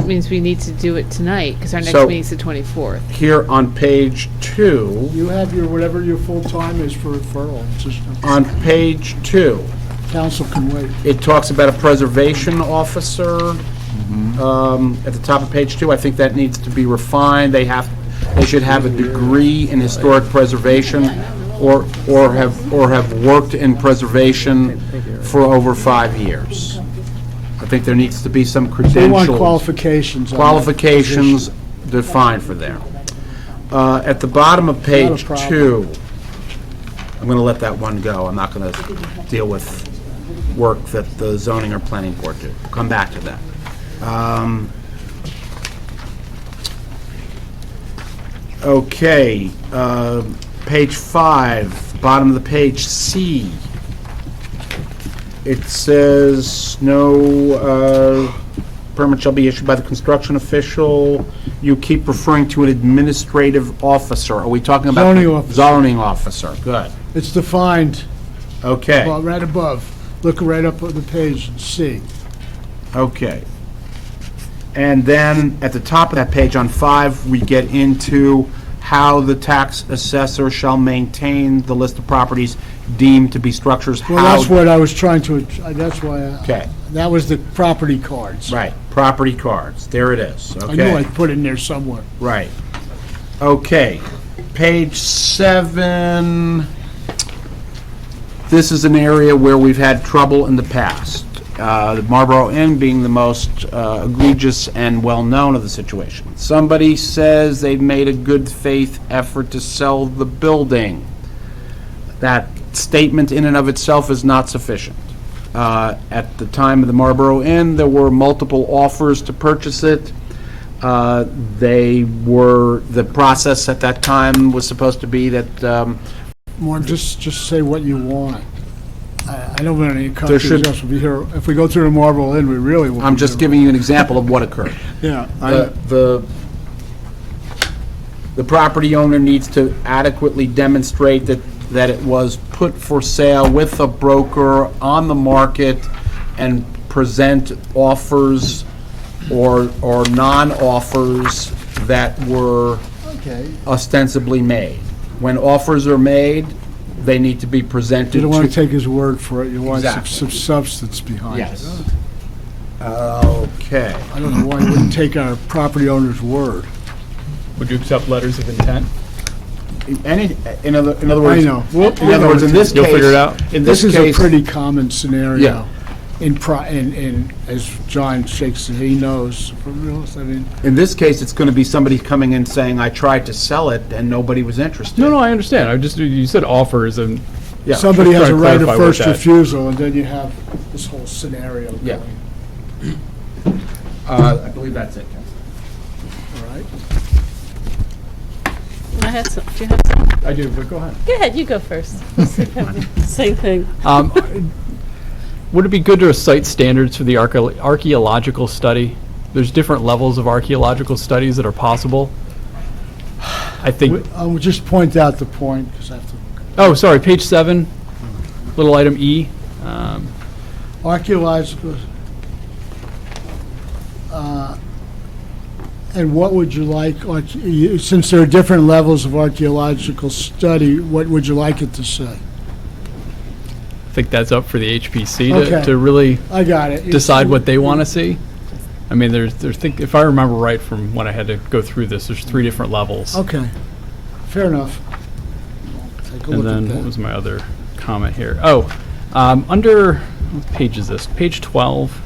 means we need to do it tonight, because our next
So-
meeting's the 24th.
Here on page 2,
You have whatever your full-time is for referral. It's just,
on page 2,
council can wait.
it talks about a preservation officer. At the top of page 2, I think that needs to be refined. They should have a degree in historic preservation or have worked in preservation for over 5 years. I think there needs to be some
They want
credentials.
qualifications. on that
Qualifications defined for there. At the bottom of page
problem.
2, I'm going to let that one go. I'm not going to deal with work that the zoning or planning board do. Come back to that. Okay, page 5, bottom of the page, C. It says, no permit shall be issued by the construction official. You keep referring to an administrative officer. Are we talking about?
Zoning officer.
Zoning officer, good.
It's defined,
Okay,
well, right above. Look right up on the page and see.
okay. And then at the top of that page on 5, we get into how the tax assessor shall maintain the list of properties deemed to be structures.
Well,
How-
that's what I was trying to, that's why,
Okay,
that was the property cards.
right, property cards, there it is,
I knew
okay,
I'd put it in there somewhere.
right. Okay, page 7, this is an area where we've had trouble in the past. The Marlboro Inn being the most egregious and well-known of the situation. Somebody says they've made a good faith effort to sell the building. That statement in and of itself is not sufficient. At the time of the Marlboro Inn, there were multiple offers to purchase it. The process at that time was supposed to be that
More, just say what you want. I don't want any
There
countries
should-
else will be here. If we go through the Marble Inn, we really will.
I'm just giving you an example of what occurred.
Yeah.
The property owner needs to adequately demonstrate that it was put for sale with a broker on the market and present offers or non-offers that were
Okay.
ostensibly made. When offers are made, they need to be presented to...
You don't want to take his word for it. You want
Exactly.
some substance behind it.
Yes. Okay.
I don't know why you wouldn't take our property owner's word.
Would you accept letters of intent?
In other words...
I know.
In other words, in this case...
You'll figure it out?
In
This is a
case-
pretty common scenario.
Yeah.
In as John shakes, he knows. I mean,
In this case, it's going to be somebody coming in saying, I tried to sell it and nobody was interested.
No, I understand. you said offers and.
Yeah.
somebody
Just
has a
trying to
right of
clarify what
first
that-
refusal, and then you have this whole scenario
Yeah.
going.
I believe that's it, Council.
All right.
I had some, do you have some?
I do, but go ahead.
Go ahead, you go first. Same thing.
Would it be good to cite standards for the archaeological study? There's different levels of archaeological studies that are possible. I think,
I will just point out the point, because I have to.
oh, sorry, page 7, little item E.
Archaeological, and what would you like, since there are different levels of archaeological study, what would you like it to say?
I think that's up for the HPC
Okay.
to really
I got it.
decide what they want to see. I mean, if I remember right from when I had to go through this, there's 3 different levels.
Okay, fair enough. Take a
And
look at
then, what
that.
was my other comment here? Oh, under, what page is this? Page 12,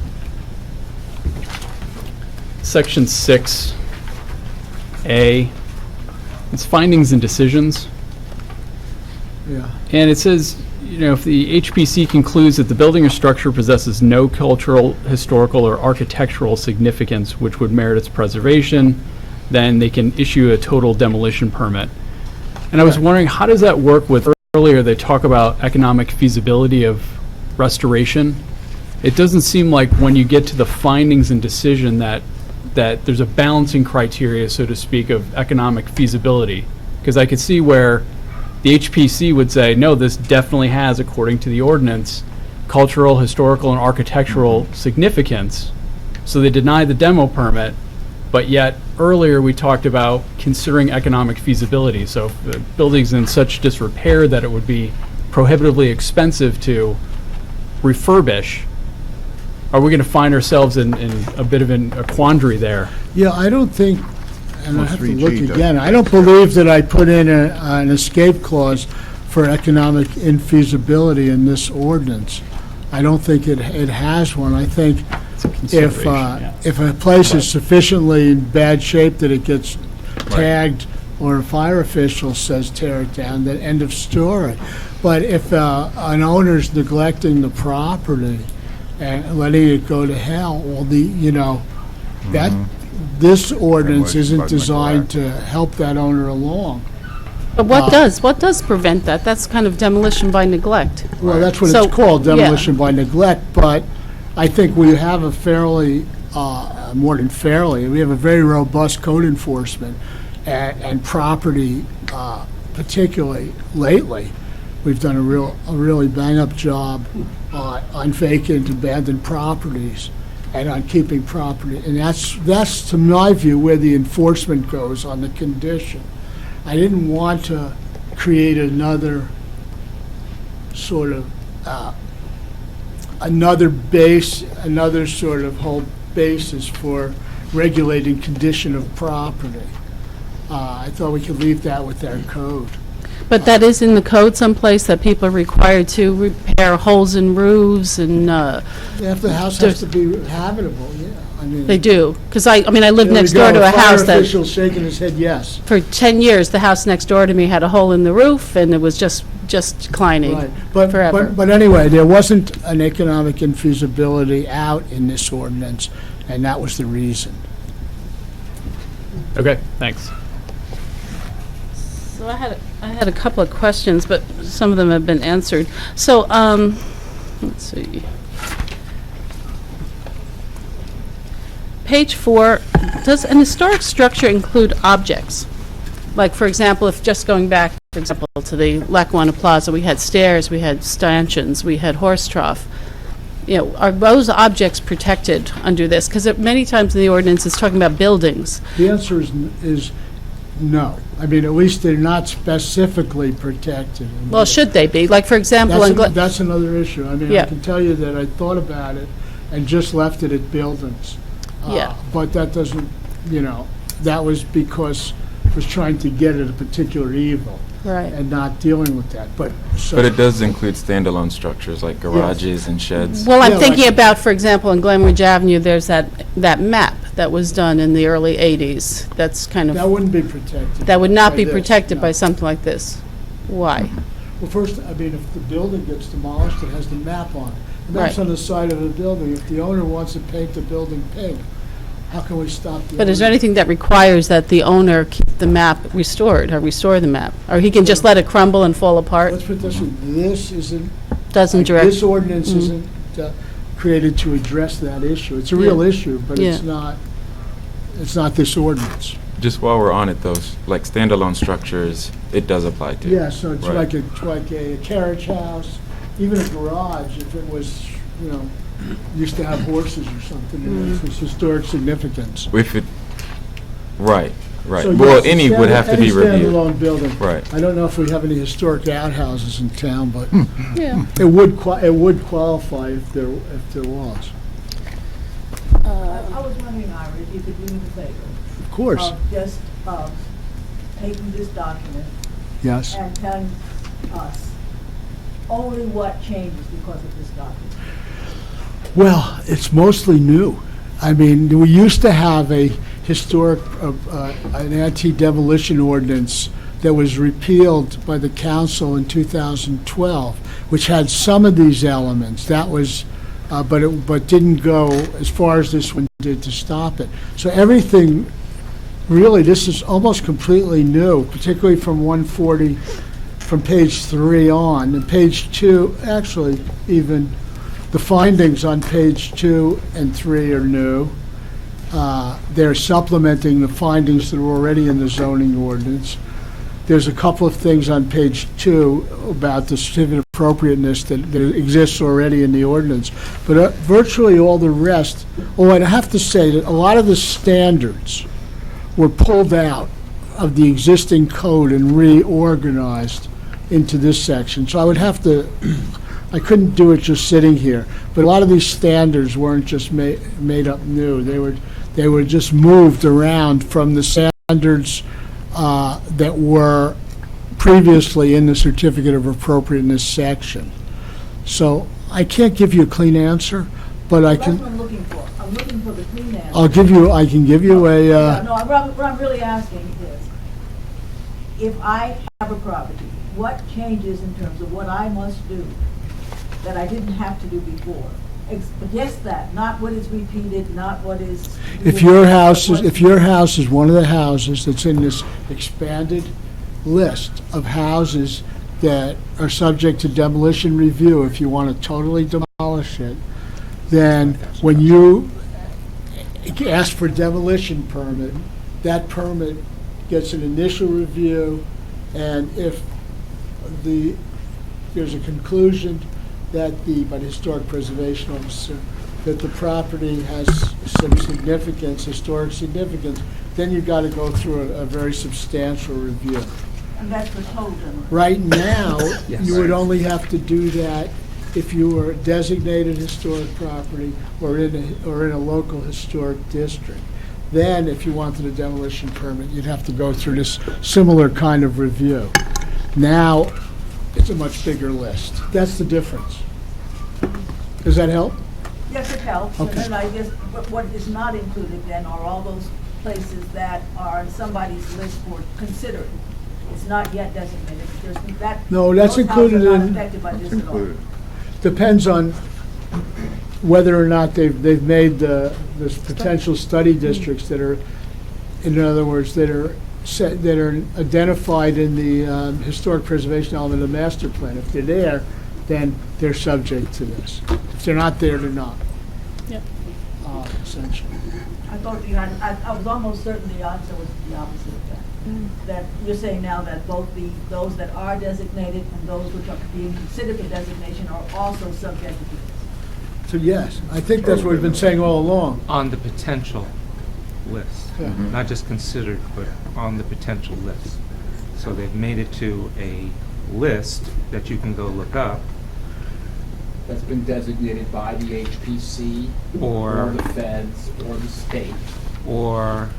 section 6A, it's findings and decisions.
Yeah.
And it says, if the HPC concludes that the building or structure possesses no cultural, historical, or architectural significance which would merit its preservation, then they can issue a total demolition permit. And I was wondering, how does that work with, earlier they talk about economic feasibility of restoration? It doesn't seem like when you get to the findings and decision that there's a balancing criteria, so to speak, of economic feasibility. Because I could see where the HPC would say, no, this definitely has, according to the ordinance, cultural, historical, and architectural significance. So they deny the demo permit, but yet earlier we talked about considering economic feasibility. So if the building's in such disrepair that it would be prohibitively expensive to refurbish, are we going to find ourselves in a bit of a quandary there?
Yeah, I don't think, and I have to look again, I don't believe that I put in an escape clause for economic infeasibility in this ordinance. I don't think it has one. I think if a place is sufficiently in bad shape that it gets tagged, or a fire official says tear it down, then end of story. But if an owner's neglecting the property and letting it go to hell, well, that this ordinance isn't designed to help that owner along.
But what does prevent that? That's kind of demolition by neglect.
Well, that's what
So,
it's called,
yeah.
demolition by neglect, but I think we have a fairly, more than fairly, we have a very robust code enforcement and property, particularly lately. We've done a really bang-up job on vacant, abandoned properties and on keeping property. And that's, to my view, where the enforcement goes on the condition. I didn't want to create another sort of, another sort of whole basis for regulating condition of property. I thought we could leave that with our code.
But that is in the code someplace, that people are required to repair holes in roofs and,
If the house has to be habitable, yeah. I mean,
they do. Because I live
there we
next
go,
door to a house
fire
that,
official shaking his head yes.
for 10 years, the house next door to me had a hole in the roof and it was just declining
Right, but
forever.
but anyway, there wasn't an economic infeasibility out in this ordinance, and that was the reason.
Okay, thanks.
So I had a couple of questions, but some of them have been answered. So, let's see. Page 4, does an historic structure include objects? Like, for example, if just going back, for example, to the Lackawanna Plaza, we had stairs, we had stanchions, we had horse trough. You know, are those objects protected under this? Because many times in the ordinance, it's talking about buildings.
The answer is no. I mean, at least they're not specifically protected.
Well, should they be? Like, for example,
That's another issue. I mean,
Yeah.
I can tell you that I thought about it and just left it at buildings.
Yeah.
But that doesn't, that was because I was trying to get at a particular evil
Right.
and not dealing with that. But
it does include standalone structures like garages and sheds.
Well, I'm
Yeah,
thinking
like-
about, for example, in Glenridge Avenue, there's that map that was done in the early 80s. That's kind
that
of,
wouldn't be protected.
that would not
by
be
this,
protected
no.
by something like this. Why?
Well, first, I mean, if the building gets demolished, it has the map on it. The map's
Right.
on the side of the building. If the owner wants to paint the building pink, how can we stop the
But is there
owner?
anything that requires that the owner keep the map restored, or restore the map? Or he can just let it crumble and fall apart?
Let's put it this way, this isn't,
Doesn't
this
direct,
ordinance isn't created to address that issue. It's a real issue, but it's
Yeah.
not this ordinance.
Just while we're on it, those like standalone structures, it does apply to.
Yeah, so it's
Right.
like a carriage house, even a garage, if it was, used to have horses or something, and it's historic significance.
If it, right.
So,
Well,
yes,
any would have to be reviewed.
standalone building.
Right.
I don't know if we have any historic outhouses in town, but
yeah.
it would qualify if there was.
I was wondering, Ira, if you could do me a favor.
Of course,
Of just taking this document
yes.
and telling us only what changes because of this document.
Well, it's mostly new. I mean, we used to have a historic, an anti-demolition ordinance that was repealed by the council in 2012, which had some of these elements. That was, but didn't go as far as this one did to stop it. So everything, really, this is almost completely new, particularly from 140, from page 3 on. And page 2, actually, even the findings on page 2 and 3 are new. They're supplementing the findings that were already in the zoning ordinance. There's a couple of things on page 2 about the certificate of appropriateness that exists already in the ordinance. But virtually all the rest, and I have to say that a lot of the standards were pulled out of the existing code and reorganized into this section. So I would have to, I couldn't do it just sitting here. But a lot of these standards weren't just made up new. They were just moved around from the standards that were previously in the certificate of appropriateness section. So I can't give you a clean answer, but I
That's what
can.
I'm looking for. I'm looking for the clean answer.
I can give you a.
What I'm really asking is, if I have a property, what changes in terms of what I must do that I didn't have to do before? Just that, not what is repeated, not what is.
If your house is one of the houses that's in this expanded list of houses that are subject to demolition review, if you want to totally demolish it, then when you ask for demolition permit, that permit gets an initial review, and if there's a conclusion that by the historic preservation officer, that the property has some significance, historic significance, then you've got to go through a very substantial review.
And that's for total demolition.
Right now, you would only have to do that if you were a designated historic property or in a local historic district. Then, if you wanted a demolition permit, you'd have to go through this similar kind of review. Now, it's a much bigger list. That's the difference. Does that help?
Yes, it helps. And
Okay.
then I guess, what is not included then are all those places that are on somebody's list for considered. It's not yet designated. There's that.
No, that's
those houses
included
are not
in-
affected by this at all.
Depends on whether or not they've made the potential study districts that are, in other words, that are identified in the historic preservation element of the master plan. If they're there, then they're subject to this. If they're not there, they're not.
Yep.
Essentially.
I thought, I was almost certain the answer was the opposite of that. That you're saying now that both those that are designated and those which are being considered for designation are also subject to this.
So yes, I think that's what we've been saying all along.
On the potential list,
Yeah.
not just considered, but on the potential list. So they've made it to a list that you can go look up,
That's been designated by the HPC,
or
the feds, or the state,
or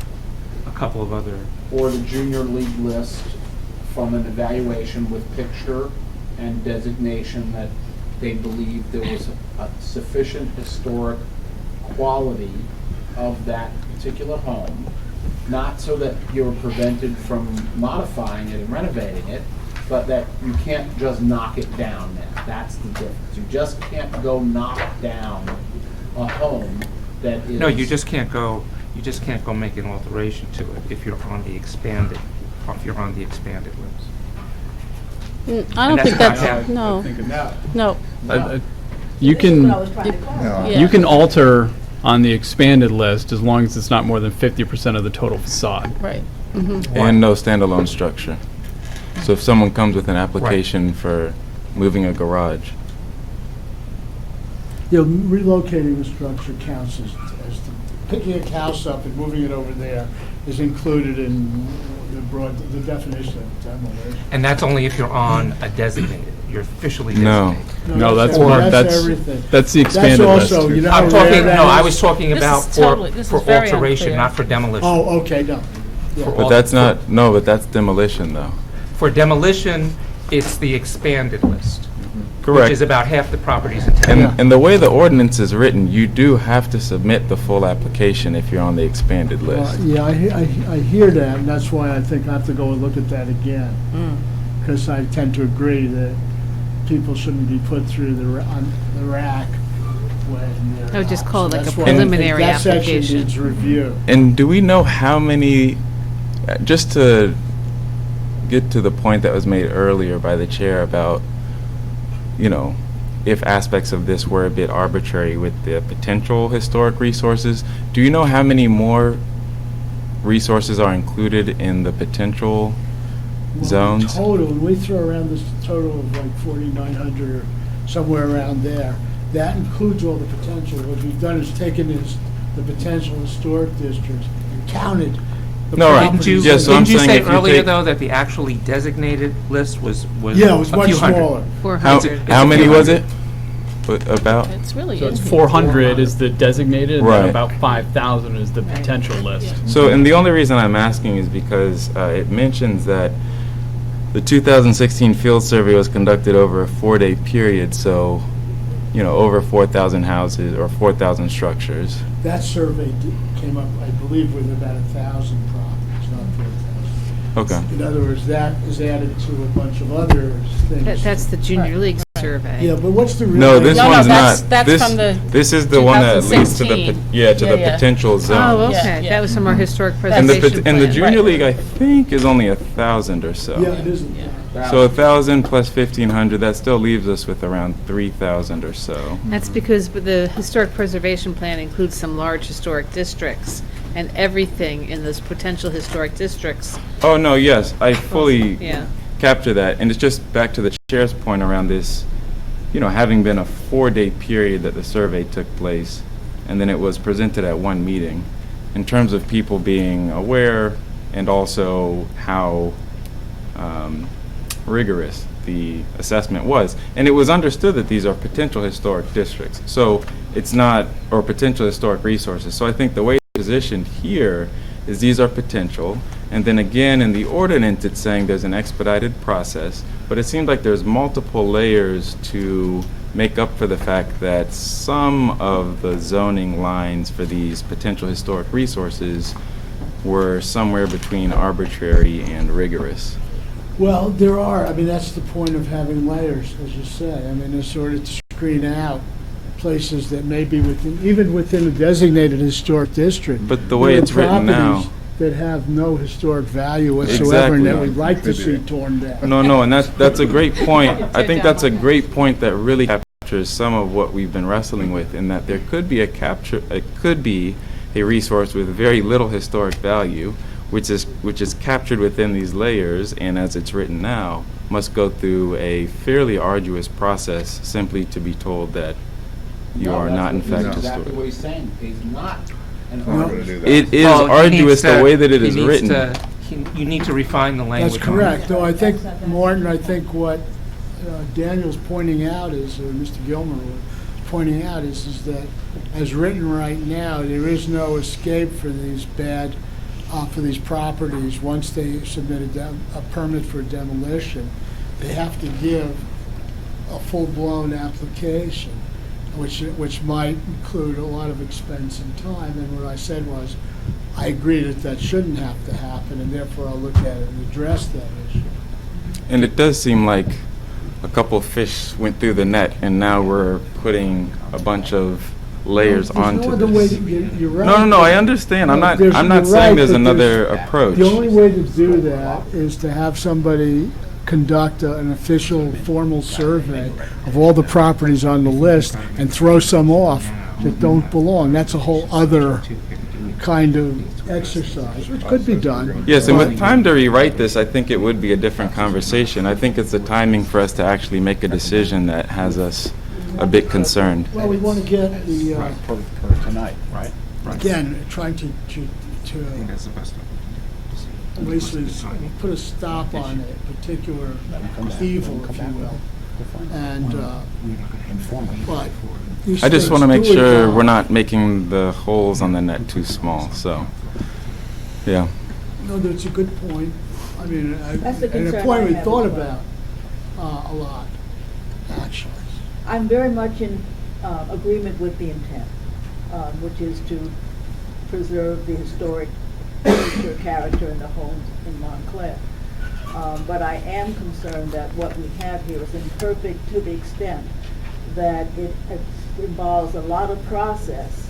a couple of other.
or the junior league list from an evaluation with picture and designation that they believe there was a sufficient historic quality of that particular home, not so that you're prevented from modifying it and renovating it, but that you can't just knock it down now. That's the difference. You just can't go knock down a home that is...
No, you just can't go make an alteration to it if you're on the expanded list.
I don't
And
think
that's
that's,
not-
no,
I think it's-
no.
You
This is what I
can,
was trying to clarify.
Yeah.
you can alter on the expanded list as long as it's not more than 50% of the total facade.
Right.
And no standalone structure. So if someone comes with an application for moving a garage,
Relocating the structure counts as picking a house up and moving it over there is included in the definition of demolition.
And that's only if you're on a designated, you're officially
No.
designated.
No, that's
everything.
that's the
That's
expanded list.
also, you know
I'm
how rare
talking,
that
no, I
is?
was talking
This
about
is totally- this
for
is very
alteration,
unclear.
not for demolition.
Oh, okay, no.
For
but that's not, no, but that's demolition though.
For demolition, it's the expanded list, which
Correct.
is about half the properties in town.
And the way the ordinance is written, you do have to submit the full application if you're on the expanded list.
Yeah, I hear that, and that's why I think I have to go and look at that again. Because I tend to agree that people shouldn't be put through on the rack when they're
I would just
not.
call it
So
like a
that's why I think
preliminary
that section
application.
needs review.
And do we know how many, just to get to the point that was made earlier by the chair about, if aspects of this were a bit arbitrary with the potential historic resources, do you know how many more resources are included in the potential zones?
Total, when we throw around this total of like 4,900 or somewhere around there, that includes all the potential. What we've done is taken the potential historic districts and counted the
No, right.
properties.
Yeah, so I'm
Didn't you
saying
say
if you
earlier,
take-
though, that the actually designated list was
Yeah, it was
a
much
few hundred?
smaller.
How
400.
many was it? About?
It's really
So it's
in here.
400 is the designated, and
Right.
then about 5,000 is the potential list.
So, and the only reason I'm asking is because it mentions that the 2016 field survey was conducted over a 4-day period, so, over 4,000 houses or 4,000 structures.
That survey came up, I believe, with about 1,000 properties, not 4,000.
Okay.
In other words, that is added to a bunch of other things.
That's the junior league survey.
Yeah, but what's the real?
No, this
No,
one's
that's-
not.
that's
This-
from the
This is the one that leads to the,
2016.
to the
Yeah.
potential zone.
Oh,
Yeah,
okay.
yeah.
That was from our historic
And the,
preservation
and the
plan.
junior
Right.
league, I think, is only 1,000 or so.
Yeah, it isn't.
So 1,000 plus 1,500, that still leaves us with around 3,000 or so.
That's because the historic preservation plan includes some large historic districts, and everything in those potential historic districts.
Oh, no, yes, I fully
Yeah.
capture that. And it's just back to the chair's point around this, having been a 4-day period that the survey took place, and then it was presented at one meeting, in terms of people being aware and also how rigorous the assessment was. And it was understood that these are potential historic districts. So it's not, or potential historic resources. So I think the way it's positioned here is these are potential. And then again, in the ordinance, it's saying there's an expedited process. But it seems like there's multiple layers to make up for the fact that some of the zoning lines for these potential historic resources were somewhere between arbitrary and rigorous.
Well, there are, that's the point of having layers, as you say. It's sort of to screen out places that may be even within a designated historic district.
But the way
there are
it's written now,
properties that have no historic value whatsoever and that
Exactly.
we'd like to see torn down.
No, and that's a great point. I think that's a great point that really captures some of what we've been wrestling with, in that there could be a resource with very little historic value, which is captured within these layers, and as it's written now, must go through a fairly arduous process simply to be told that you are not in fact
Exactly
historic.
what he's saying, he's not an
Well,
artist.
It is
Well, he
arduous
needs
the
to-
way that it
he
is
needs
written.
to- You need to refine the language.
That's
on it.
correct, though I think, Martin, I think what Daniel's pointing out is, or Mr. Gilmer was pointing out is that as written right now, there is no escape for these for these properties. Once they submit a permit for demolition, they have to give a full-blown application, which might include a lot of expense and time. And what I said was, I agree that shouldn't have to happen, and therefore I'll look at it and address that issue.
And it does seem like a couple of fish went through the net, and now we're putting a bunch of layers
There's no
onto
other way
this.
you're right.
No, I understand. I'm not
You're
saying
right,
there's
but
another approach.
The only way to do that is to have somebody conduct an official, formal survey of all the properties on the list and throw some off that don't belong. That's a whole other kind of exercise, which could be done.
Yes, and
But-
with time to rewrite this, I think it would be a different conversation. I think it's the timing for us to actually make a decision that has us a bit concerned.
Well, we want to get the,
For tonight, right?
again, trying to basically put a stop on a particular evil, if you will. And, but. these
I just
things
want to make
do
sure
evolve.
we're not making the holes on the net too small, so, yeah.
No, that's a good point. I mean,
That's the
and a
concern
point
I
we
have
thought
as well.
about a lot, actually.
I'm very much in agreement with the intent, which is to preserve the historic nature, character, in the homes in Montclair. But I am concerned that what we have here is imperfect to the extent that it involves a lot of process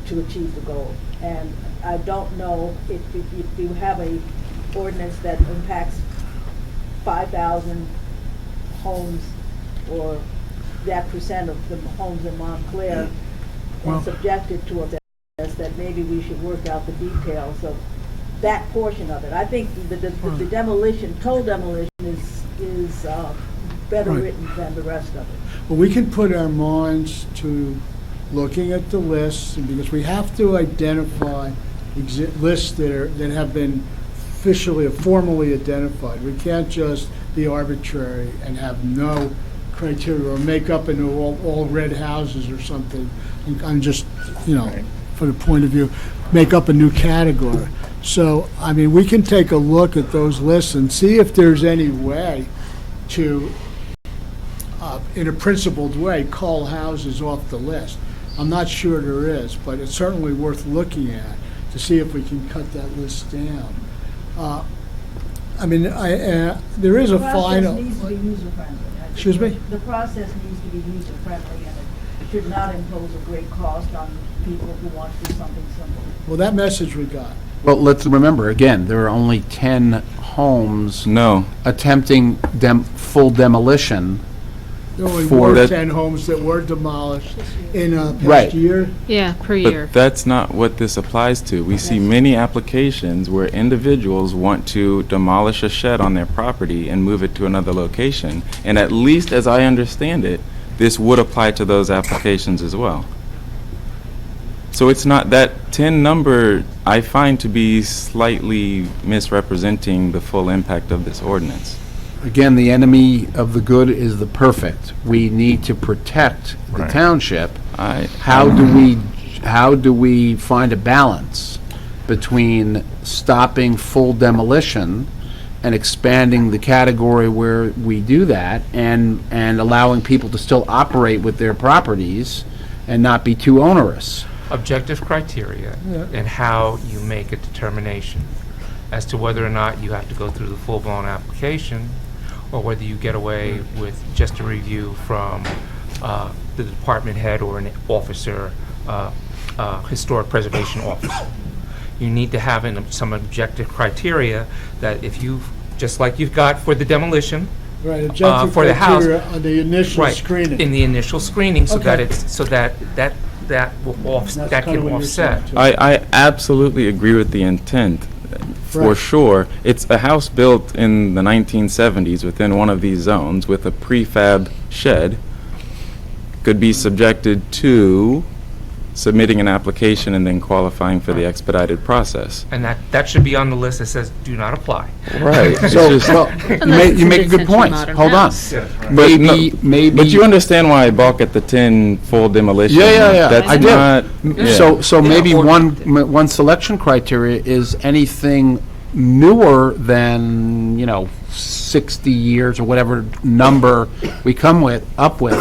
to achieve the goal. And I don't know if you have a ordinance that impacts 5,000 homes or that percent of the homes in Montclair and subjected to a test, that maybe we should work out the details of that portion of it. I think the demolition, total demolition is better
Right.
written than the rest of it.
Well, we can put our minds to looking at the lists, and because we have to identify lists that have been officially or formally identified. We can't just be arbitrary and have no criteria or make up into all red houses or something. I'm just, for the point of view, make up a new category. So, I mean, we can take a look at those lists and see if there's any way to, in a principled way, cull houses off the list. I'm not sure there is, but it's certainly worth looking at to see if we can cut that list down. I mean, there is a final.
The process needs to be user-friendly.
Excuse me?
The process needs to be user-friendly, and it should not impose a great cost on people who want to do something simple.
Well, that message we got.
Well, let's remember, again, there are only 10 homes
No,
attempting full demolition.
There only
For
were
that-
10 homes that were demolished in a
Right.
past year.
Yeah, per year.
but that's not what this applies to. We see many applications where individuals want to demolish a shed on their property and move it to another location. And at least as I understand it, this would apply to those applications as well. So it's not, that 10 number I find to be slightly misrepresenting the full impact of this ordinance.
Again, the enemy of the good is the perfect. We need to protect the
Right.
township.
I,
How do we find a balance between stopping full demolition and expanding the category where we do that, and allowing people to still operate with their properties and not be too onerous?
Objective criteria and how you make a determination as to whether or not you have to go through the full-blown application, or whether you get away with just a review from the department head or an officer, historic preservation officer. you need to have some objective criteria that if you, just like you've got for the demolition,
Right, objective
for the house.
criteria on the initial
right,
screening.
in the initial screening, so that
Okay.
it's, so that will
That's
that
kinda
can
what you're
offset.
saying, too.
I absolutely agree with the intent, for
Right.
sure. It's a house built in the 1970s within one of these zones with a prefab shed could be subjected to submitting an application and then qualifying for the expedited process.
And that should be on the list that says, do not apply.
Right. It's
So,
just-
well, you make a good point. Hold on.
But
Maybe.
But you understand why I balk at the 10 full demolition?
Yeah.
That's
I do.
not, yeah.
So maybe one selection criteria is anything newer than, 60 years or whatever number we come up with,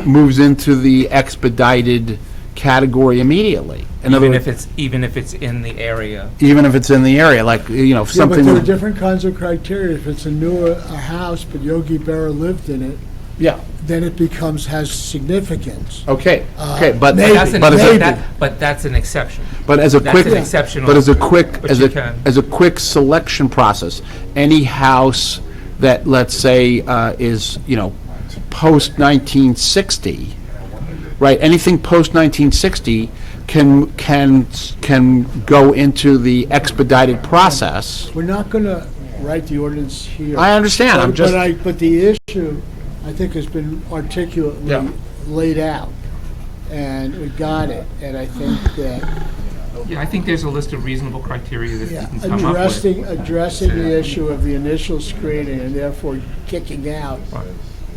moves into the expedited category immediately. In other
Even
words,
if it's in the area.
even if it's in the area, like,
Yeah, but
something.
there are different kinds of criteria. If it's a house, but Yogi Berra lived in it,
Yeah,
then it has significance.
okay, but,
But that's an,
but as
maybe.
a,
but that's an exception.
but as a
That's
quick,
an exception.
but as a
also.
quick,
But
as
you
a,
can.
as a quick selection process, any house that, let's say, is, post-1960, right, anything post-1960 can go into the expedited process.
We're not going to write the ordinance here.
I understand, I'm just,
But the issue, I think, has been articulately
Yeah.
laid out, and we got it, and I think that
Yeah, I think there's a list of reasonable criteria that you can come up with.
addressing the issue of the initial screening and therefore kicking out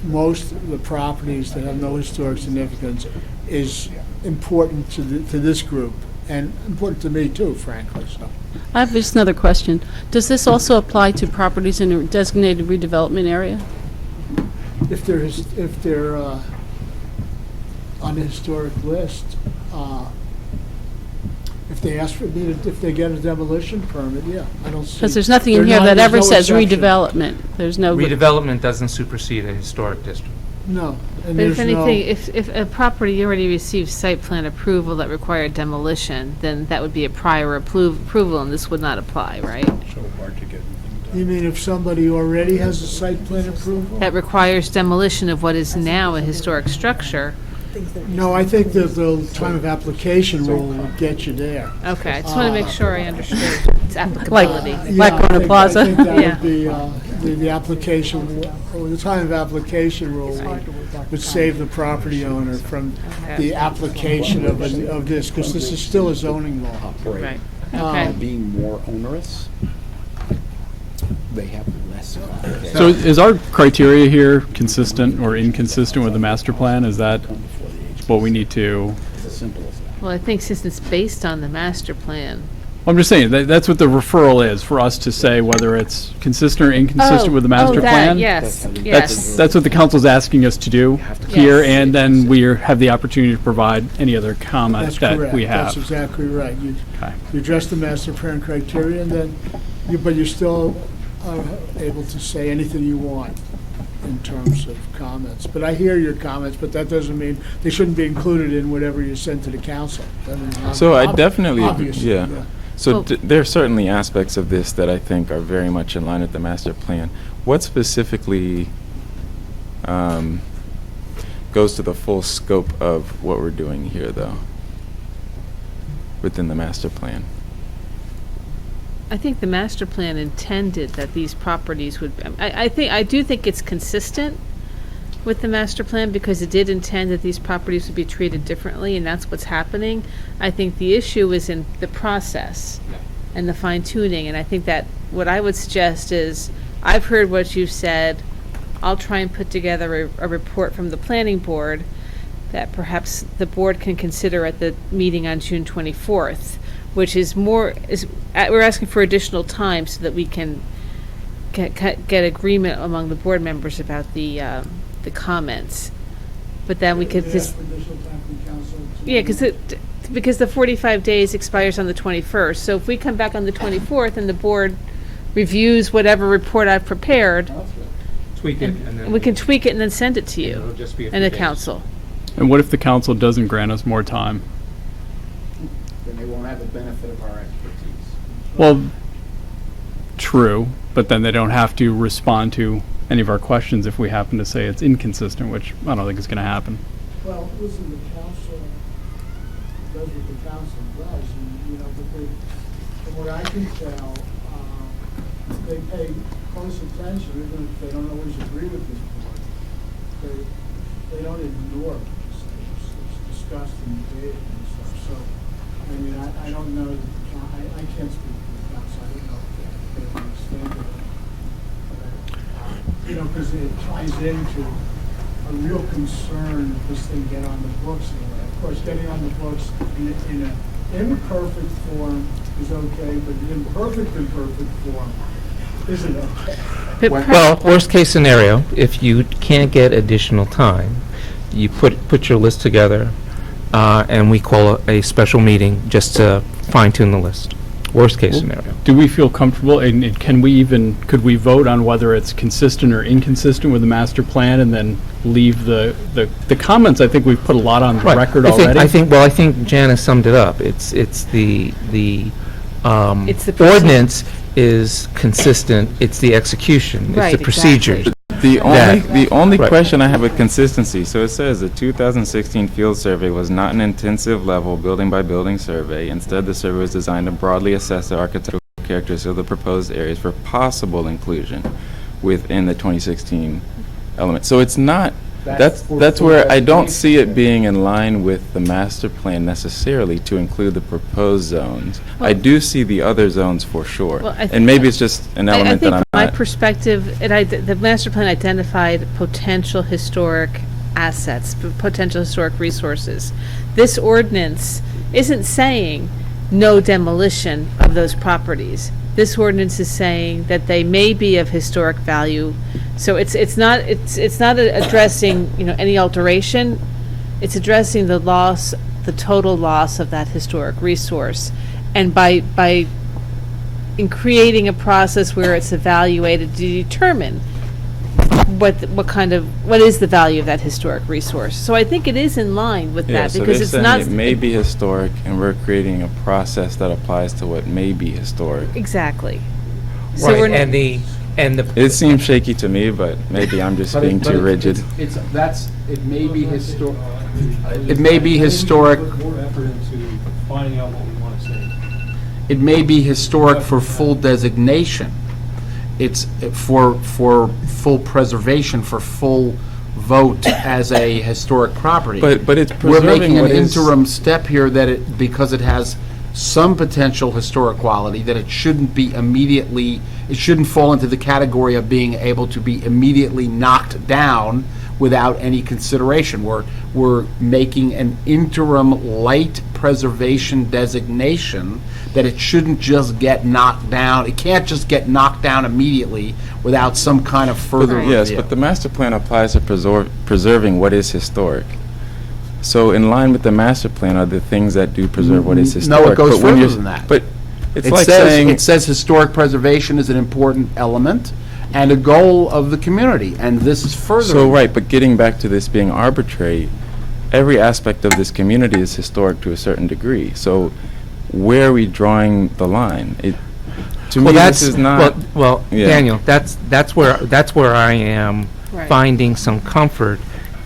most of the properties that have no historic significance is important to this group, and important to me too, frankly, so.
I have just another question. Does this also apply to properties in a designated redevelopment area?
If they're on the historic list, if they get a demolition permit, yeah, I don't see.
Because there's nothing in
they're
here
not-
that
there's
ever
no
says
exception.
redevelopment. There's no.
Redevelopment doesn't supersede a historic district.
No, and
But if
there's no.
anything, if a property already received site plan approval that required demolition, then that would be a prior approval, and this would not apply, right?
You mean if somebody already has a site plan approval?
That requires demolition of what is now a historic structure.
No, I think that the time of application rule will get you there.
Okay, I just want to make sure I understood its applicability.
Black Corner Plaza.
I think that
Yeah.
would be, the application, or the time of application rule would save the property owner from the application of this, because this is still a zoning law.
Right, okay.
being more onerous, they have less.
So is our criteria here consistent or inconsistent with the master plan? Is that what we need to?
Well, I think since it's based on the master plan.
I'm just saying, that's what the referral is, for us to say whether it's consistent or inconsistent with the master plan.
Yes, yes.
That's what the council's asking us to do here,
Yes.
and then we have the opportunity to provide any other comments
That's
that
correct.
we have.
That's exactly right.
Okay.
You address the master plan criteria, and then, but you still are able to say anything you want in terms of comments. But I hear your comments, but that doesn't mean they shouldn't be included in whatever you send to the council. I mean,
So I definitely,
obviously,
yeah. So
Well-
there are certainly aspects of this that I think are very much in line with the master plan. What specifically goes to the full scope of what we're doing here, though, within the master plan?
I think the master plan intended that these properties would, I do think it's consistent with the master plan because it did intend that these properties would be treated differently, and that's what's happening. I think the issue is in the process and the fine tuning, and I think that what I would suggest is, I've heard what you've said. I'll try and put together a report from the planning board that perhaps the board can consider at the meeting on June 24th, which is we're asking for additional time so that we can get agreement among the board members about the comments. But then we could just, yeah, because the 45 days expires on the 21st. So if we come back on the 24th and the board reviews whatever report I've prepared,
Tweak it, and then
we can tweak it and then send it to
it'll
you
just be a
and the
few days.
council.
And what if the council doesn't grant us more time?
then they won't have the benefit of our expertise.
Well, true, but then they don't have to respond to any of our questions if we happen to say it's inconsistent, which I don't think is going to happen.
Well, listen, the council does what the council does, and, but from what I can tell, they pay close attention, even if they don't always agree with this board. They don't ignore it, it's discussed and debated and stuff, so, I don't know, I can't speak for the council, I don't know if they understand it. Because it ties into a real concern that this thing get on the books anyway. Of course, getting on the books in an imperfect form is okay, but an imperfect form isn't okay.
Well, worst case scenario, if you can't get additional time, you put your list together, and we call a special meeting just to fine tune the list. Worst case scenario.
Do we feel comfortable, and could we vote on whether it's consistent or inconsistent with the master plan and then leave the comments? I think we've put a lot on the record already.
I think Janice summed it up. It's the ordinance is consistent, it's the execution,
Right,
it's the procedures.
exactly.
The only
Right.
question I have with consistency, so it says the 2016 field survey was not an intensive level building by building survey. Instead, the survey was designed to broadly assess the architectural characteristics of the proposed areas for possible inclusion within the 2016 element. So it's not, that's where I don't see it being in line with the master plan necessarily to include the proposed zones. I do see the other zones for sure.
Well,
And maybe it's just an element that I'm
I think from my
not.
perspective, the master plan identified potential historic assets, potential historic resources. This ordinance isn't saying no demolition of those properties. This ordinance is saying that they may be of historic value. So it's not addressing, any alteration. It's addressing the loss, the total loss of that historic resource. And by creating a process where it's evaluated to determine what is the value of that historic resource. So I think it is in line with
Yeah,
that
so
because
they're
it's
saying
not
it may be historic, and we're creating a process that applies to what may be historic.
exactly. So we're
Right, and the
It seems shaky to me, but maybe I'm just being too rigid.
It may be historic. It may be historic.
Put more effort into finding out what we want to say.
It may be historic for full designation. It's for full preservation, for full vote as a historic property.
But it's
We're
preserving
making an
what is.
interim step here that because it has some potential historic quality, that it shouldn't fall into the category of being able to be immediately knocked down without any consideration. We're making an interim light preservation designation that it shouldn't just get knocked down. It can't just get knocked down immediately without some kind of further review.
Yes, but the master plan applies to preserving what is historic. So in line with the master plan are the things that do preserve what is historic.
No, it goes
But when
further
you're-
than that.
But it's
It
like
says,
saying.
it says historic preservation is an important element and a goal of the community, and this is further.
So, right, but getting back to this being arbitrary, every aspect of this community is historic to a certain degree. So where are we drawing the line? To me, this is not.
Well,
Yeah.
Daniel, that's where I am
Right.
finding some comfort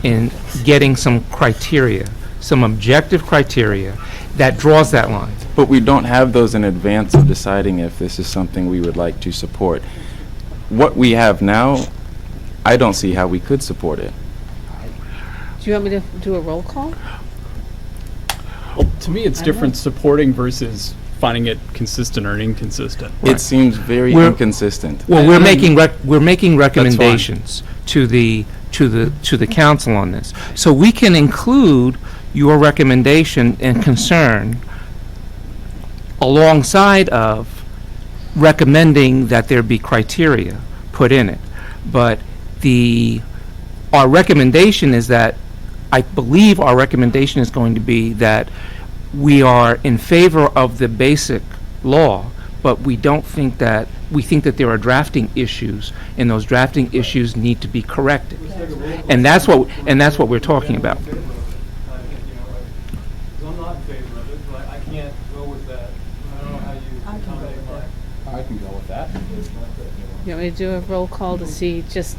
in getting some criteria, some objective criteria that draws that line.
But we don't have those in advance of deciding if this is something we would like to support. What we have now, I don't see how we could support it.
Do you want me to do a roll call?
To me, it's different supporting versus finding it consistent or inconsistent.
It seems very
We're-
inconsistent.
Well, we're making recommendations to the council on this. So we can include your recommendation and concern alongside of recommending that there be criteria put in it. But our recommendation is that, I believe our recommendation is going to be that we are in favor of the basic law, but we think that there are drafting issues, and those drafting issues need to be corrected. And that's what we're talking about.
I'm not in favor of it, but I can't go accommodate that.
I can go with that.
You want me to do a roll call to see just,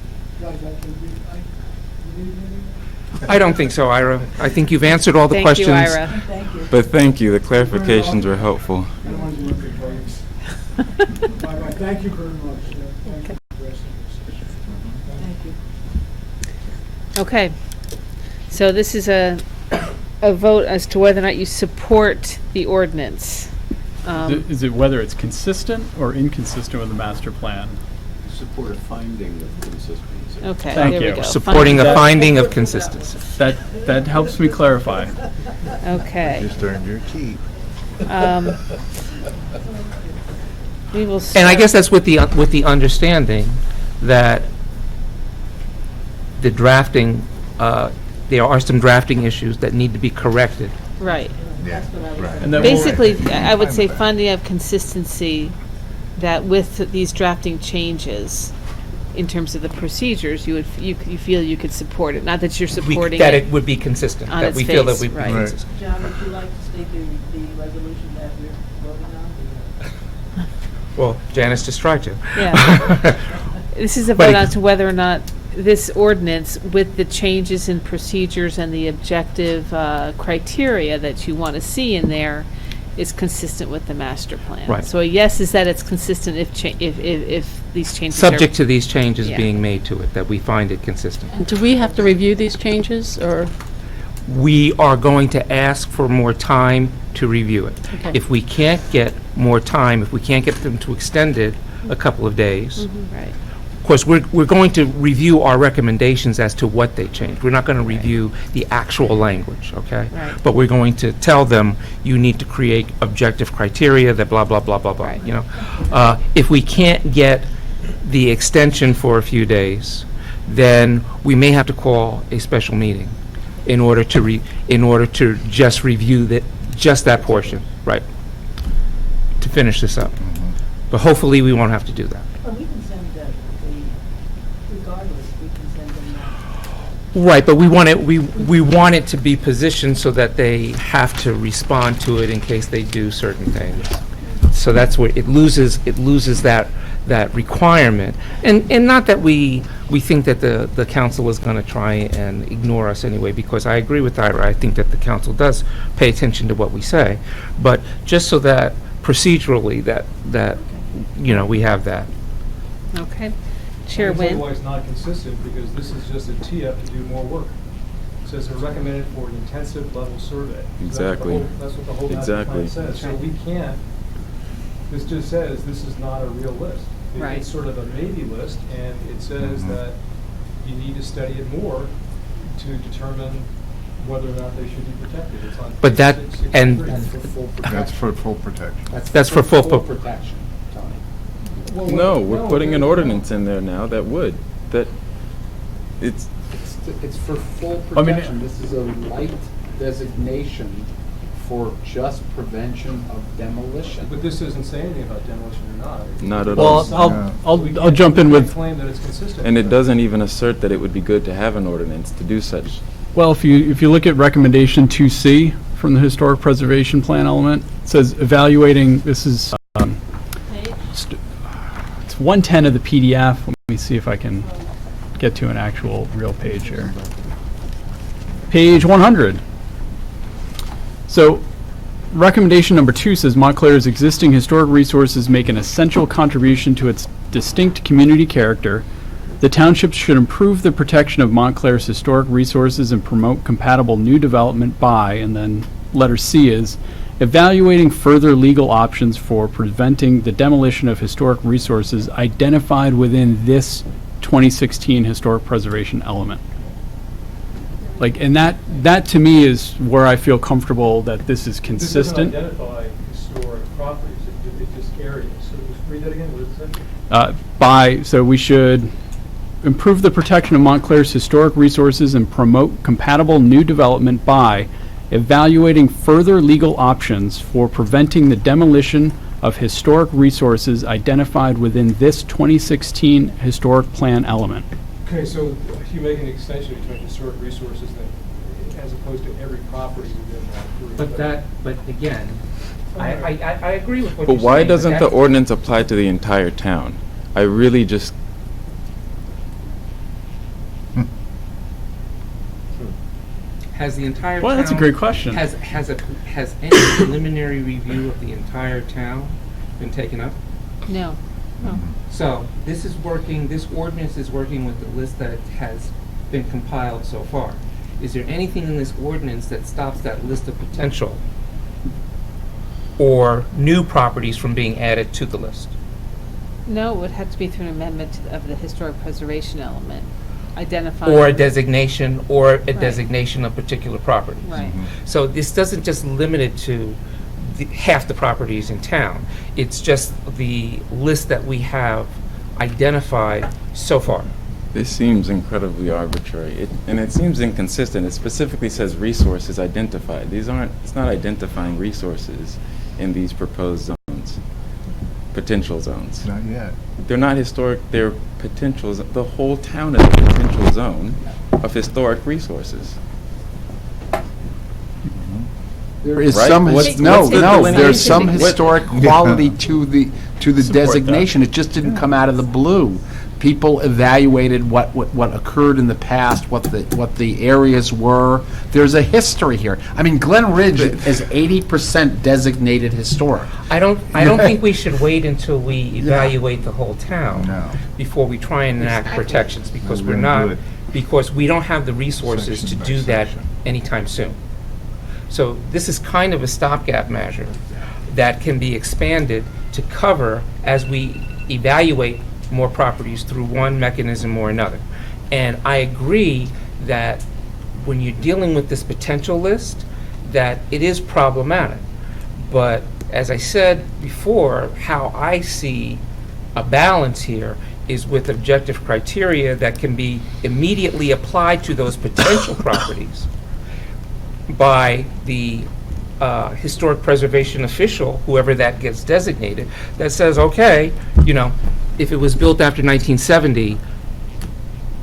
I don't think so, Ira. I think you've answered all the
thank you,
questions.
Ira.
Thank you.
But thank you, the clarifications were helpful.
Bye-bye. Thank you very much. Thank you for addressing this issue.
Thank you.
Okay, so this is a vote as to whether or not you support the ordinance.
Is it whether it's consistent or inconsistent with the master plan?
Support a finding of consistency.
Okay,
Thank
there we
you.
go.
Supporting a
That-
finding of consistency.
That helps me clarify.
Okay.
Just earned your keep.
We will
And I
start-
guess that's with the understanding that the drafting, there are some drafting issues that need to be corrected.
Right.
Yeah, right.
And that will-
Basically, I would say finding of consistency, that with these drafting changes, in terms of the procedures, you feel you could support it, not that you're supporting
That
it.
it would be consistent.
on
That
its
we feel that
face,
we
right.
Right.
consistent.
John, would you like to state the resolution that we're voting on?
Well, Janice just tried to.
Yeah. This is a
But
vote
it-
as to whether or not this ordinance, with the changes in procedures and the objective criteria that you want to see in there, is consistent with the master plan.
Right.
So a yes is that it's consistent if these changes are...
Subject to these changes
Yeah.
being made to it, that we find it consistent.
And do we have to review these changes, or?
We are going to ask for more time to review it.
Okay.
If we can't get more time, if we can't get them to extend it a couple of days,
Right.
of course, we're going to review our recommendations as to what they changed. We're not going to review the actual language, okay?
Right.
But we're going to tell them, you need to create objective criteria that blah, blah, blah, blah, blah,
Right.
you know? If we can't get the extension for a few days, then we may have to call a special meeting in order to just review just that portion, right? To finish this up. But hopefully, we won't have to do that.
Well, we can send regardless, we can send them that.
Right, but we want it to be positioned so that they have to respond to it in case they do certain things. So that's where it loses that requirement. And not that we think that the council is going to try and ignore us anyway, because I agree with Ira. I think that the council does pay attention to what we say. But just so that procedurally that we have that.
Okay. Chair
It's
Nguyen?
otherwise not consistent, because this is just a tee-up to do more work. It says they're recommended for an intensive level survey. So
Exactly.
That's what the whole master
Exactly.
plan says. So we can't, this just says this is not a real list.
Right.
It's sort of a maybe list, and it says that you need to study it more to determine whether or not they should be protected. It's on
But that-
page
and-
663.
That's for full protection.
That's for full
protection, Tony.
No, we're putting an ordinance in there now that would, it's,
It's for full
I mean,
protection. This is a light designation for just prevention of demolition.
But this doesn't say anything about demolition or not.
not at
Well,
all.
I'll jump in with,
Claim that it's consistent.
And it doesn't even assert that it would be good to have an ordinance to do such.
well, if you look at recommendation 2C from the historic preservation plan element, it says evaluating, this is, it's 110 of the PDF. Let me see if I can get to an actual real page here. Page 100. So, recommendation number 2 says Montclair's existing historic resources make an essential contribution to its distinct community character. The township should improve the protection of Montclair's historic resources and promote compatible new development by, and then letter C is, evaluating further legal options for preventing the demolition of historic resources identified within this 2016 historic preservation element. Like, and that to me is where I feel comfortable that this is consistent.
This doesn't identify historic properties, it just areas. So just read that again, what does it say?
So we should improve the protection of Montclair's historic resources and promote compatible new development by evaluating further legal options for preventing the demolition of historic resources identified within this 2016 historic plan element.
Okay, so if you make an extension between historic resources, then, as opposed to every property within that group.
But again, I agree with what
But
you're saying.
why doesn't the
that-
ordinance apply to the entire town? I really just,
Has the entire town?
Well, that's a great question.
Has any preliminary review of the entire town been taken up?
No.
So, this ordinance is working with the list that has been compiled so far. Is there anything in this ordinance that stops that list of potential or new properties from being added to the list?
No, it would have to be through an amendment of the historic preservation element, identifying.
Or a designation, of particular properties?
Right.
So this doesn't just limit it to half the properties in town. It's just the list that we have identified so far.
this seems incredibly arbitrary, and it seems inconsistent. It specifically says resources identified. It's not identifying resources in these proposed zones, potential zones.
Not yet.
They're not historic, they're potentials. The whole town is a potential zone of historic resources.
There is
Right?
some,
What's the
there's some
delineation?
historic quality to the designation. It just didn't come out of the blue. People evaluated what occurred in the past, what the areas were. There's a history here. I mean, Glenridge is 80% designated historic.
I don't think we should wait until we evaluate the whole town
No.
before we try and enact protections, because
We're
we're
gonna do
not,
it
because we don't have the resources to
section by
do that
section.
anytime soon. So this is kind of a stopgap measure that can be expanded to cover as we evaluate more properties through one mechanism or another. And I agree that when you're dealing with this potential list, that it is problematic. But as I said before, how I see a balance here is with objective criteria that can be immediately applied to those potential properties by the historic preservation official, whoever that gets designated, that says, okay, if it was built after 1970,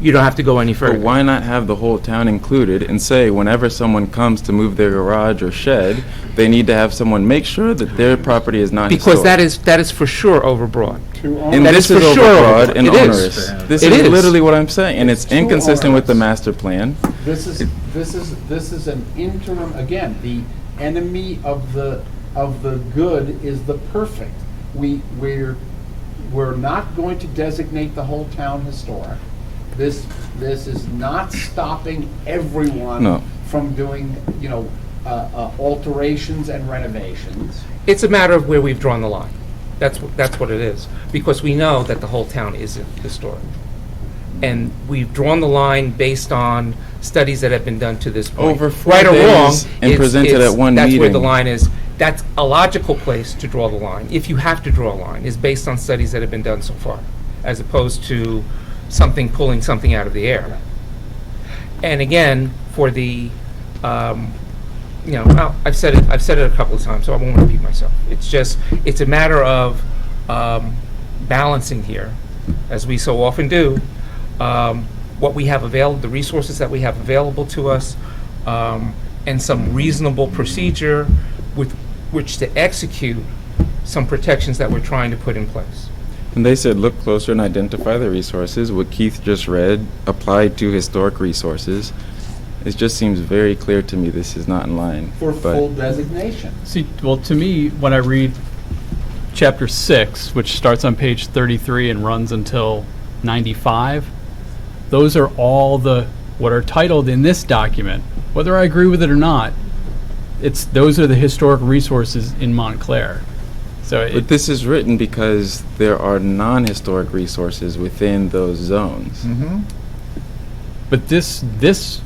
you don't have to go any further.
But why not have the whole town included and say whenever someone comes to move their garage or shed, they need to have someone make sure that their property is not
Because
historic?
that is for sure overbroad.
And
That
this
is
is
for sure
overbroad
overbroad.
and
It is.
onerous. This
It
is
is.
literally what I'm saying, and it's
too
inconsistent with the
onerous.
master plan.
This is an interim, again, the enemy of the good is the perfect. We're not going to designate the whole town historic. This is not stopping everyone
No.
from doing, alterations and renovations.
It's a matter of where we've drawn the line. That's what it is. Because we know that the whole town isn't historic. And we've drawn the line based on studies that have been done to this point.
Over 4
Right or wrong,
days and presented at one
that's where the
meeting.
line is. That's a logical place to draw the line, if you have to draw a line, is based on studies that have been done so far, as opposed to pulling something out of the air. And again, for the, I've said it a couple of times, so I won't repeat myself. It's a matter of balancing here, as we so often do, what we have available, the resources that we have available to us, and some reasonable procedure with which to execute some protections that we're trying to put in place.
And they said, look closer and identify the resources. What Keith just read applied to historic resources. It just seems very clear to me this is not in line.
For
but-
full designation.
See, well, to me, when I read Chapter 6, which starts on page 33 and runs until 95, those are all what are titled in this document. Whether I agree with it or not, those are the historic resources in Montclair. So
But this is written because there are non-historic resources within those zones.
But this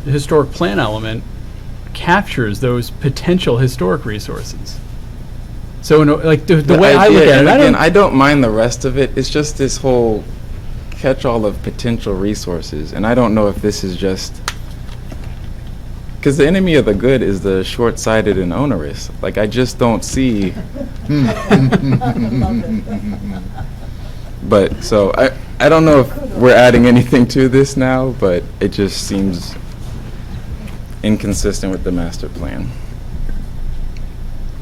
historic plan element captures those potential historic resources. So, the way I look
idea-
at it,
and I don't mind the rest of it. It's just this whole catch-all of potential resources, and I don't know if this is just because the enemy of the good is the short-sighted and onerous. Like, I just don't see. But so I don't know if we're adding anything to this now, but it just seems inconsistent with the master plan.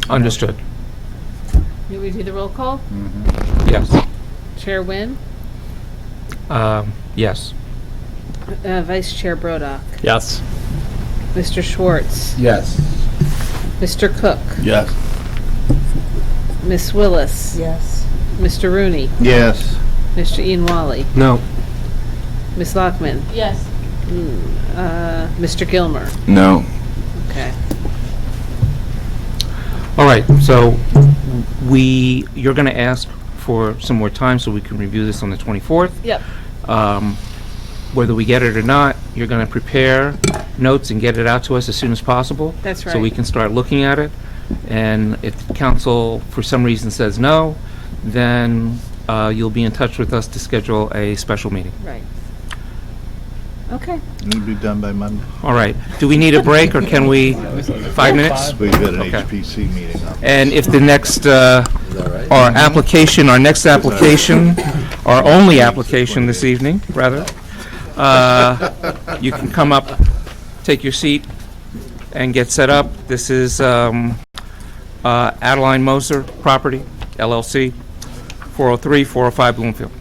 Understood.
Can we do the roll call?
Yes.
Chair Wynn,
Yes.
Vice Chair Brodock,
Yes.
Mr. Schwartz,
Yes.
Mr. Cook,
Yes.
Miss Willis,
Yes.
Mr. Rooney,
Yes.
Mr. Ian Wally,
No.
Miss Lockman,
Yes.
Mr. Gilmer.
No.
Okay.
All right, so you're going to ask for some more time so we can review this on the 24th.
Yep.
Whether we get it or not, you're going to prepare notes and get it out to us as soon as possible.
That's
So we
right.
can start looking at it. And if council, for some reason, says no, then you'll be in touch with us to schedule a special meeting.
Right. Okay.
It'll be done by Monday.
All right. Do we need a break, or can we, 5 minutes?
We've got an
Okay.
HPC meeting on.
And if the next, our next application, our only application this evening, rather, you can come up, take your seat, and get set up. This is Adaline Moster Property LLC, 403, 405 Bloomfield.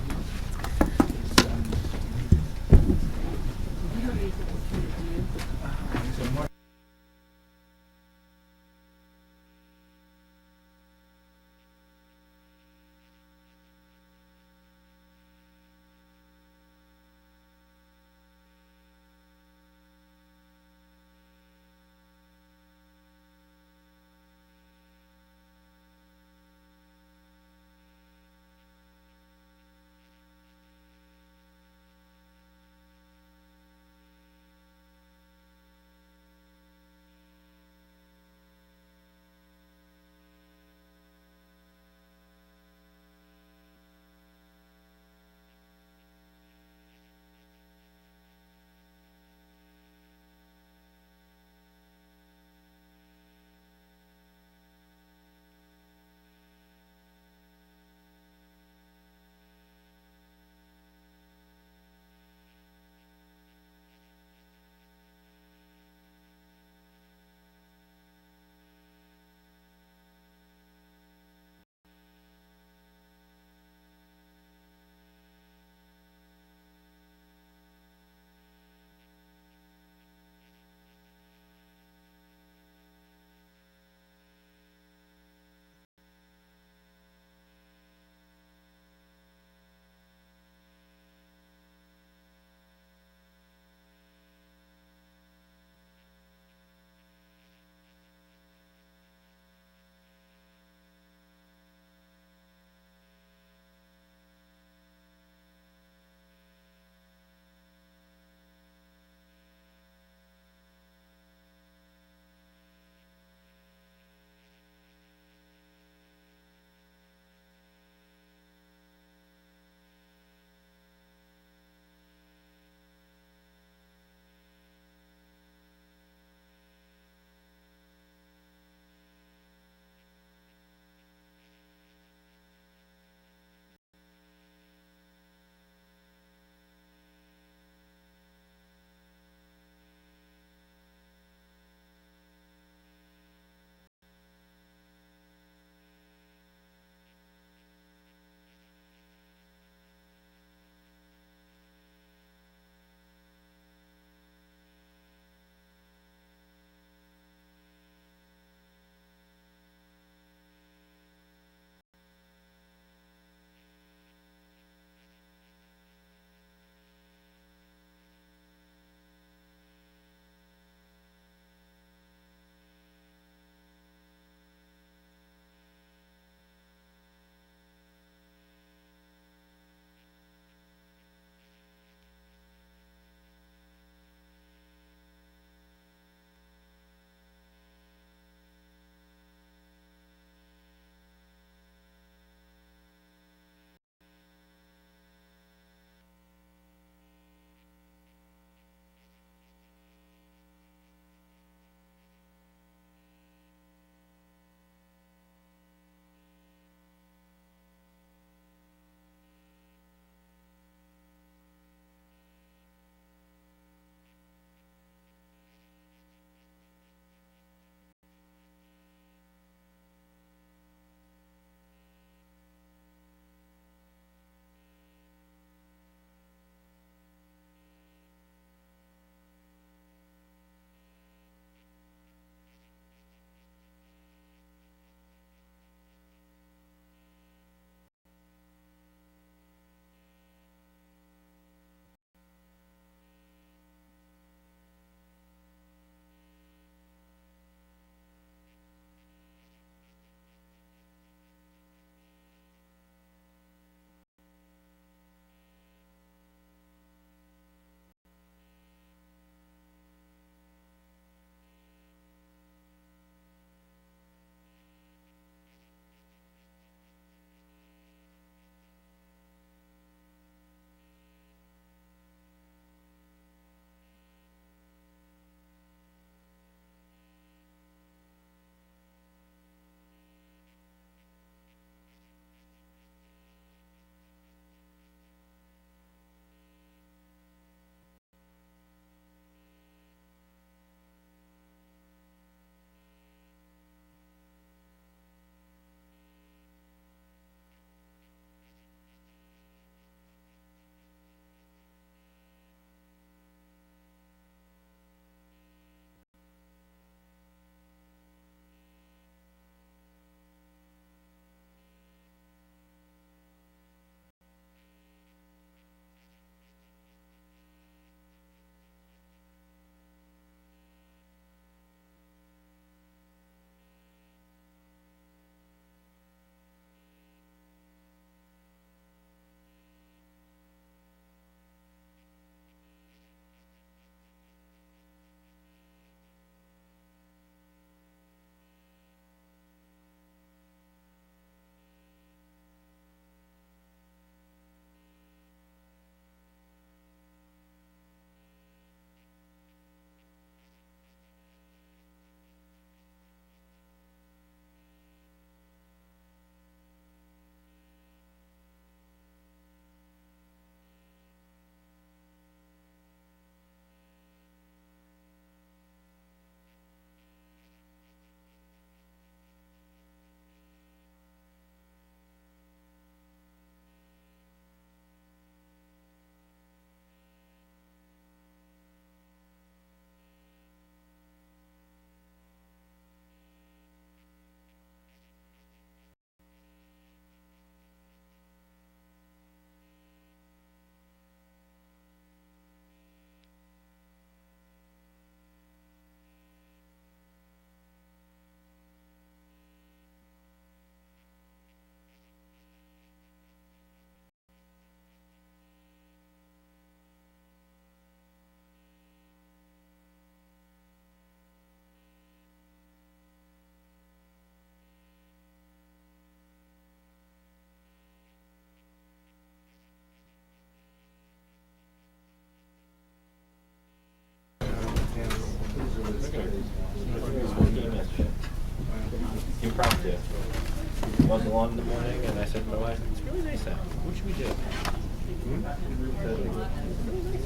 mowed the lawn in the morning, and I said to my wife, it's really nice out. What should we do? It's really nice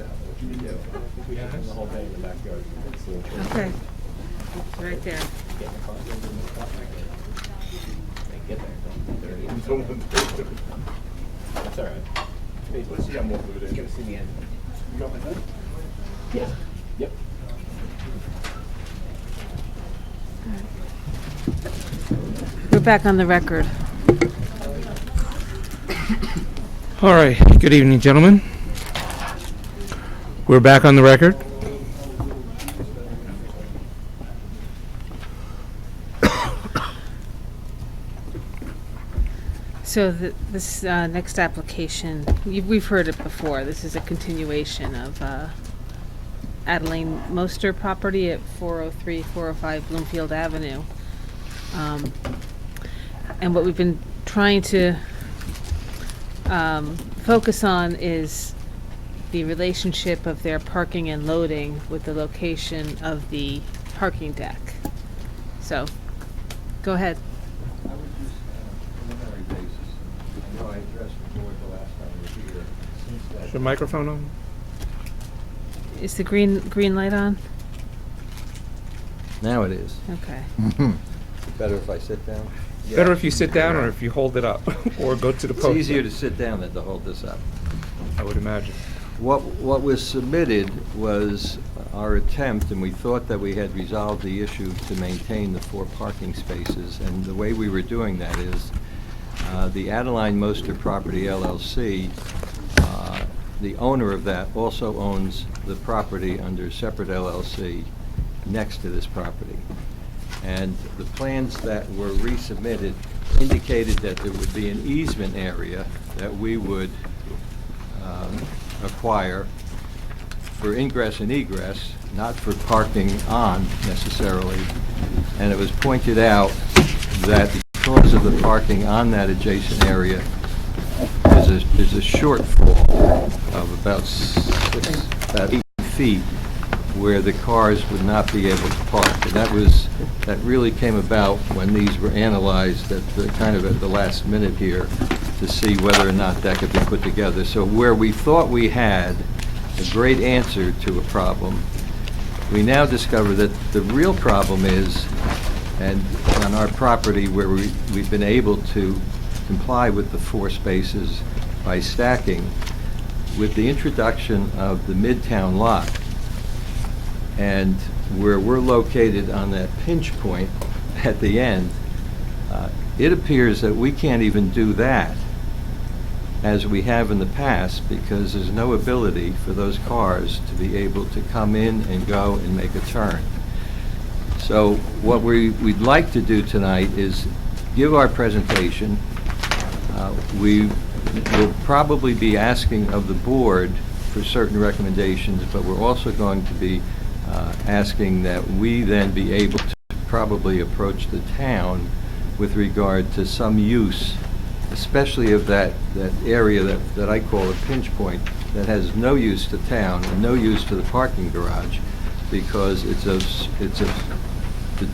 out. What should we do? I think we should hang the whole day in the backyard.
Okay. Right there.
Get in the car, go to the car. They get there. That's all right. Let's see how more of it is. Get to see the end. You got my thing? Yes. Yep.
We're back on the record.
All right, good evening, gentlemen. We're back on the record.
So this next application, we've heard it before. This is a continuation of Adaline Moster Property at 403, 405 Bloomfield Avenue. And what we've been trying to focus on is the relationship of their parking and loading with the location of the parking deck. So, go ahead.
I would just, preliminary basis, I know I addressed the board the last time we were here. Since that
Is your microphone on?
Is the green light on?
Now it is.
Okay.
Better if I sit down?
Better if you sit down or if you hold it up or go to the
It's
podium.
easier to sit down than to hold this up.
I would imagine.
What was submitted was our attempt, and we thought that we had resolved the issue to maintain the 4 parking spaces. And the way we were doing that is the Adaline Moster Property LLC, the owner of that also owns the property under a separate LLC next to this property. And the plans that were resubmitted indicated that there would be an easement area that we would acquire for ingress and egress, not for parking on necessarily. And it was pointed out that because of the parking on that adjacent area, there's a shortfall of about 8 feet where the cars would not be able to park. And that really came about when these were analyzed at the kind of at the last minute here to see whether or not that could be put together. So where we thought we had a great answer to a problem, we now discover that the real problem is, and on our property where we've been able to comply with the 4 spaces by stacking, with the introduction of the Midtown lot, and where we're located on that pinch point at the end, it appears that we can't even do that as we have in the past, because there's no ability for those cars to be able to come in and go and make a turn. So what we'd like to do tonight is give our presentation. We will probably be asking of the board for certain recommendations, but we're also going to be asking that we then be able to probably approach the town with regard to some use, especially of that area that I call a pinch point, that has no use to town and no use to the parking garage, because the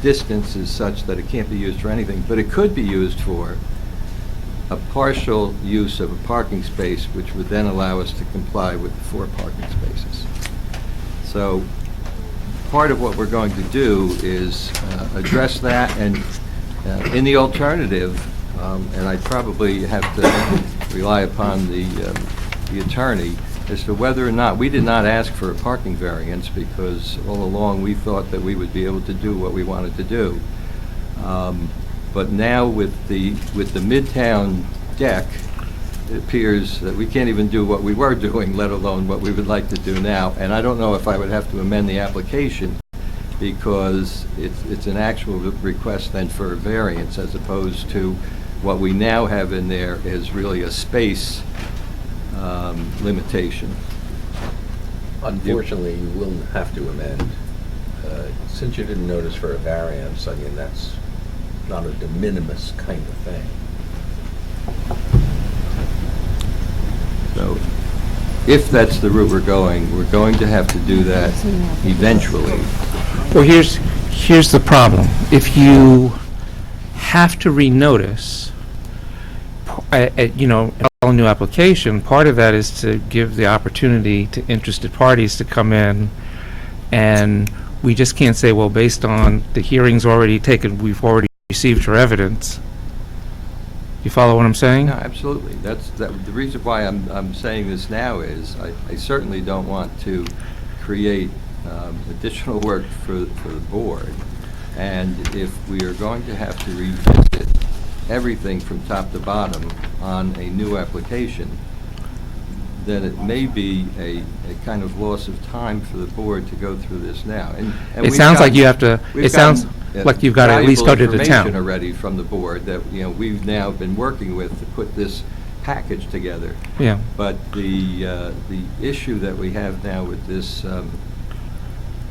distance is such that it can't be used for anything, but it could be used for a partial use of a parking space, which would then allow us to comply with the 4 parking spaces. So part of what we're going to do is address that, and in the alternative, and I probably have to rely upon the attorney as to whether or not, we did not ask for a parking variance because all along we thought that we would be able to do what we wanted to do. But now with the Midtown deck, it appears that we can't even do what we were doing, let alone what we would like to do now. And I don't know if I would have to amend the application, because it's an actual request then for a variance, as opposed to what we now have in there is really a space limitation.
Unfortunately, you will have to amend. Since you didn't notice for a variance, I mean, that's not a de minimis kind of thing.
So if that's the route we're going to have to do that eventually.
Well, here's the problem. If you have to renotice, a new application, part of that is to give the opportunity to interested parties to come in, and we just can't say, well, based on the hearings already taken, we've already received your evidence. You follow what I'm saying?
No, absolutely. The reason why I'm saying this now is I certainly don't want to create additional work for the board. And if we are going to have to revisit everything from top to bottom on a new application, then it may be a kind of loss of time for the board to go through this now. And
It sounds like you have to, it sounds like you've got to at least go to the
information
town.
already from the board that, we've now been working with to put this package together.
Yeah.
But the issue that we have now with this,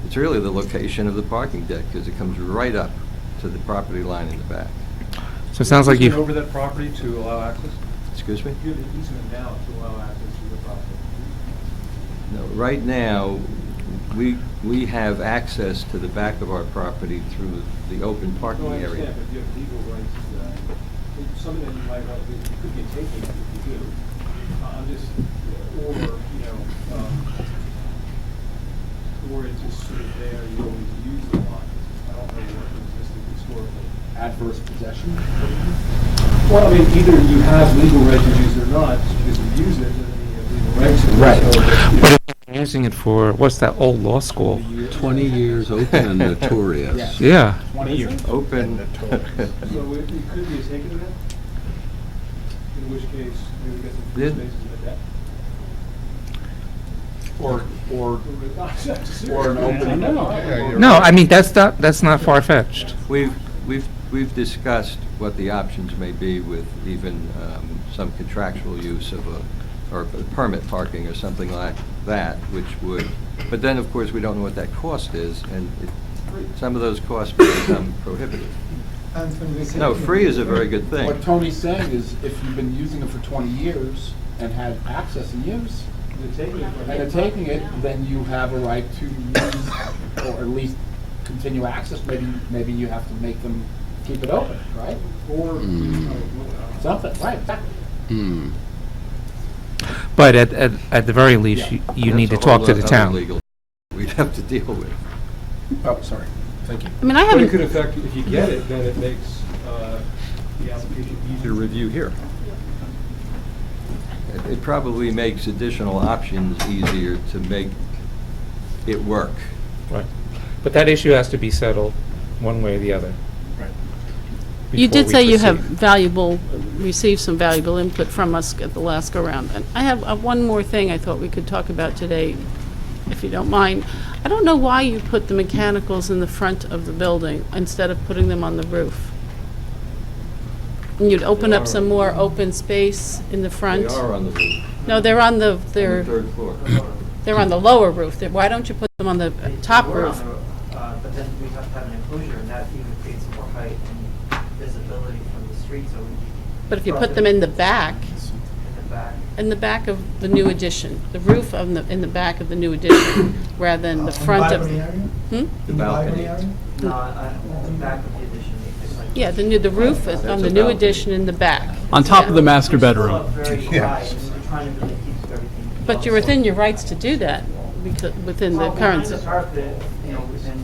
it's really the location of the parking deck, because it comes right up to the property line in the back.
So it sounds like
Easement
you've,
over that property to allow access?
Excuse me?
You have the easement now to allow access to the property.
No, right now, we have access to the back of our property through the open parking
No, I
area.
understand, but you have legal rights, something that you might want, it could be taken if you do. I'm just, or it's just sort of there, you always use the lot. I don't know what existed historically.
Adverse possession?
Well, I mean, either you have legal right to use it or not, just because you use it, doesn't mean you have legal rights to it.
Right.
So,
but if you're using it for, what's that old law school?
20 years open and notorious.
Yeah.
20 years.
Open.
So it could be a taken event? In which case, maybe we get some free
Did-
spaces in the deck?
Or
Or
an open.
No, I mean, that's not far-fetched.
We've discussed what the options may be with even some contractual use of or permit parking or something like that, which would, but then, of course, we don't know what that cost is, and some of those costs may become prohibitive. No, free is a very good thing.
What Tony's saying is, if you've been using it for 20 years and had access and use, and they're taking it, then you have a right to use, or at least continue access. Maybe you have to make them keep it open, right?
Or
Something, right, exactly.
But at the very least, you need to
That's a whole
talk to the
other
town.
legal we'd have to deal with.
Oh, sorry, thank you.
I mean, I
But it
haven't,
could affect, if you get it, then it makes the application easier to review here.
It probably makes additional options easier to make it work.
Right. But that issue has to be settled one way or the other.
you
before
did
we
say you have
proceed.
received some valuable input from us at the last go-round. And I have one more thing I thought we could talk about today, if you don't mind. I don't know why you put the mechanicals in the front of the building instead of putting them on the roof. And you'd open up some more open space in the front.
They are on the roof,
No, they're on the,
on the
they're,
third floor.
they're on the lower roof. Why don't you put them on the top
We're on
roof?
the, but then we have to have an enclosure, and that even creates more height and visibility from the street, so we.
But if you put them in the back,
In the back.
in the back of the new addition, the roof in the back of the new addition, rather than the front of. Hmm?
The balcony.
No, the back of the addition. it's like-
Yeah, the roof is on the new addition in the back.
On top of the
Yeah.
master
We're still
bedroom.
up very high, and we're trying to really keep everything.
But you're within your rights to do that, because, within the
Well,
current.
behind the carpet, within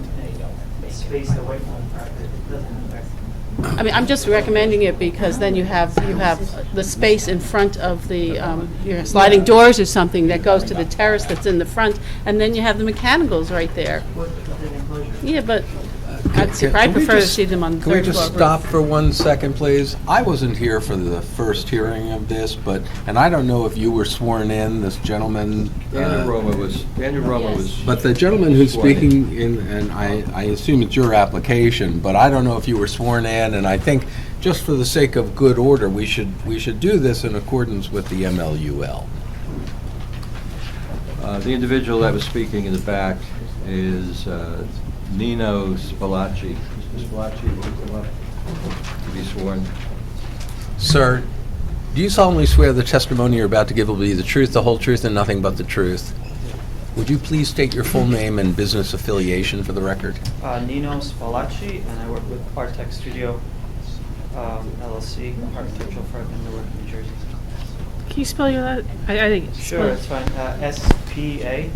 a space away from the carpet, it doesn't affect.
I mean, I'm just recommending it because then you have the space in front of the, your sliding doors or something that goes to the terrace that's in the front, and then you have the mechanicals right there.
With an enclosure.
Yeah, but I
Can we
prefer to
just-
see them on the
Can we
third floor
just
roof.
stop for 1 second, please? I wasn't here for the first hearing of this, and I don't know if you were sworn in, this gentleman.
Daniel Roma was.
But the gentleman who's speaking in, and I assume it's your application, but I don't know if you were sworn in, and I think just for the sake of good order, we should do this in accordance with the MLUL.
The individual that was speaking in the back is Nino Spalacci. Mr. Spalacci, will you come up to be sworn?
Sir, do you solemnly swear the testimony you're about to give will be the truth, the whole truth, and nothing but the truth? Would you please state your full name and business affiliation for the record?
Nino Spalacci, and I work with Artec Studio. LLC, architectural firm in Newark, New Jersey.
Can you spell your last? I think.
Sure, it's fine. SPALLACCI.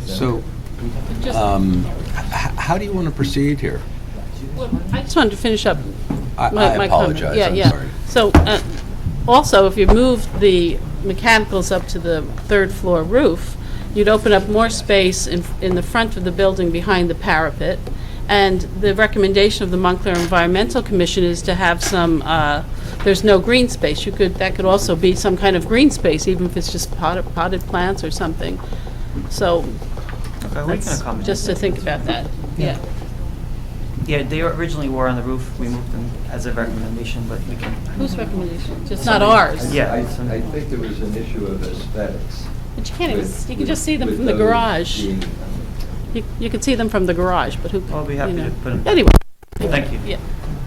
So, how do you want to proceed here?
Well, I just wanted to finish up
I
my comment.
apologize,
Yeah,
I'm
yeah.
sorry.
So, also, if you moved the mechanicals up to the third floor roof, you'd open up more space in the front of the building behind the parapet. And the recommendation of the Montclair Environmental Commission is to have some, there's no green space. That could also be some kind of green space, even if it's just potted plants or something. So,
Okay, we can
that's
accommodate
just to
that.
think about that. Yeah.
Yeah, they originally were on the roof. We moved them as a recommendation, but we can.
Whose recommendation? Just not ours.
Yeah.
I think there was an issue of aesthetics.
But you can't even,
with-
you can just see them
with
from the
those
garage.
being-
You can see them from the garage, but who,
I'll be happy
you know.
to put them.
Anyway.
Thank you.
Yeah.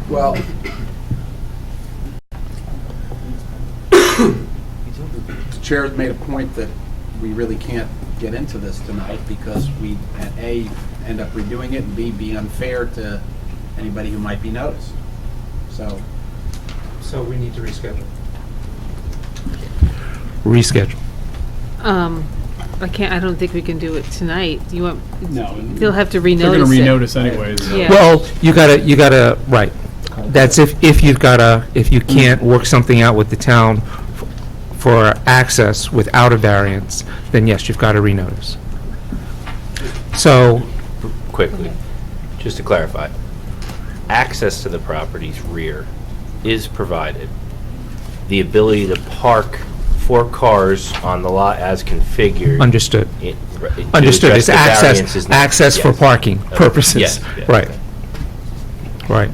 Well,
The chair made a point that we really can't get into this tonight because we, A, end up redoing it, and B, be unfair to anybody who might be noticed. So,
we need to reschedule.
Reschedule.
I don't think we can do it tonight. You want?
No.
They'll have to renotice
They're going to
it.
renotice anyways.
Yeah.
Well, you gotta, right. That's if you can't work something out with the town for access without a variance, then yes, you've got to renotice. So,
Quickly, just to clarify, access to the property's rear is provided. The ability to park 4 cars on the lot as configured.
understood.
To
Understood,
address
it's
the variance is not-
access for
yes.
parking purposes.
Yes, yes.
Right. Right.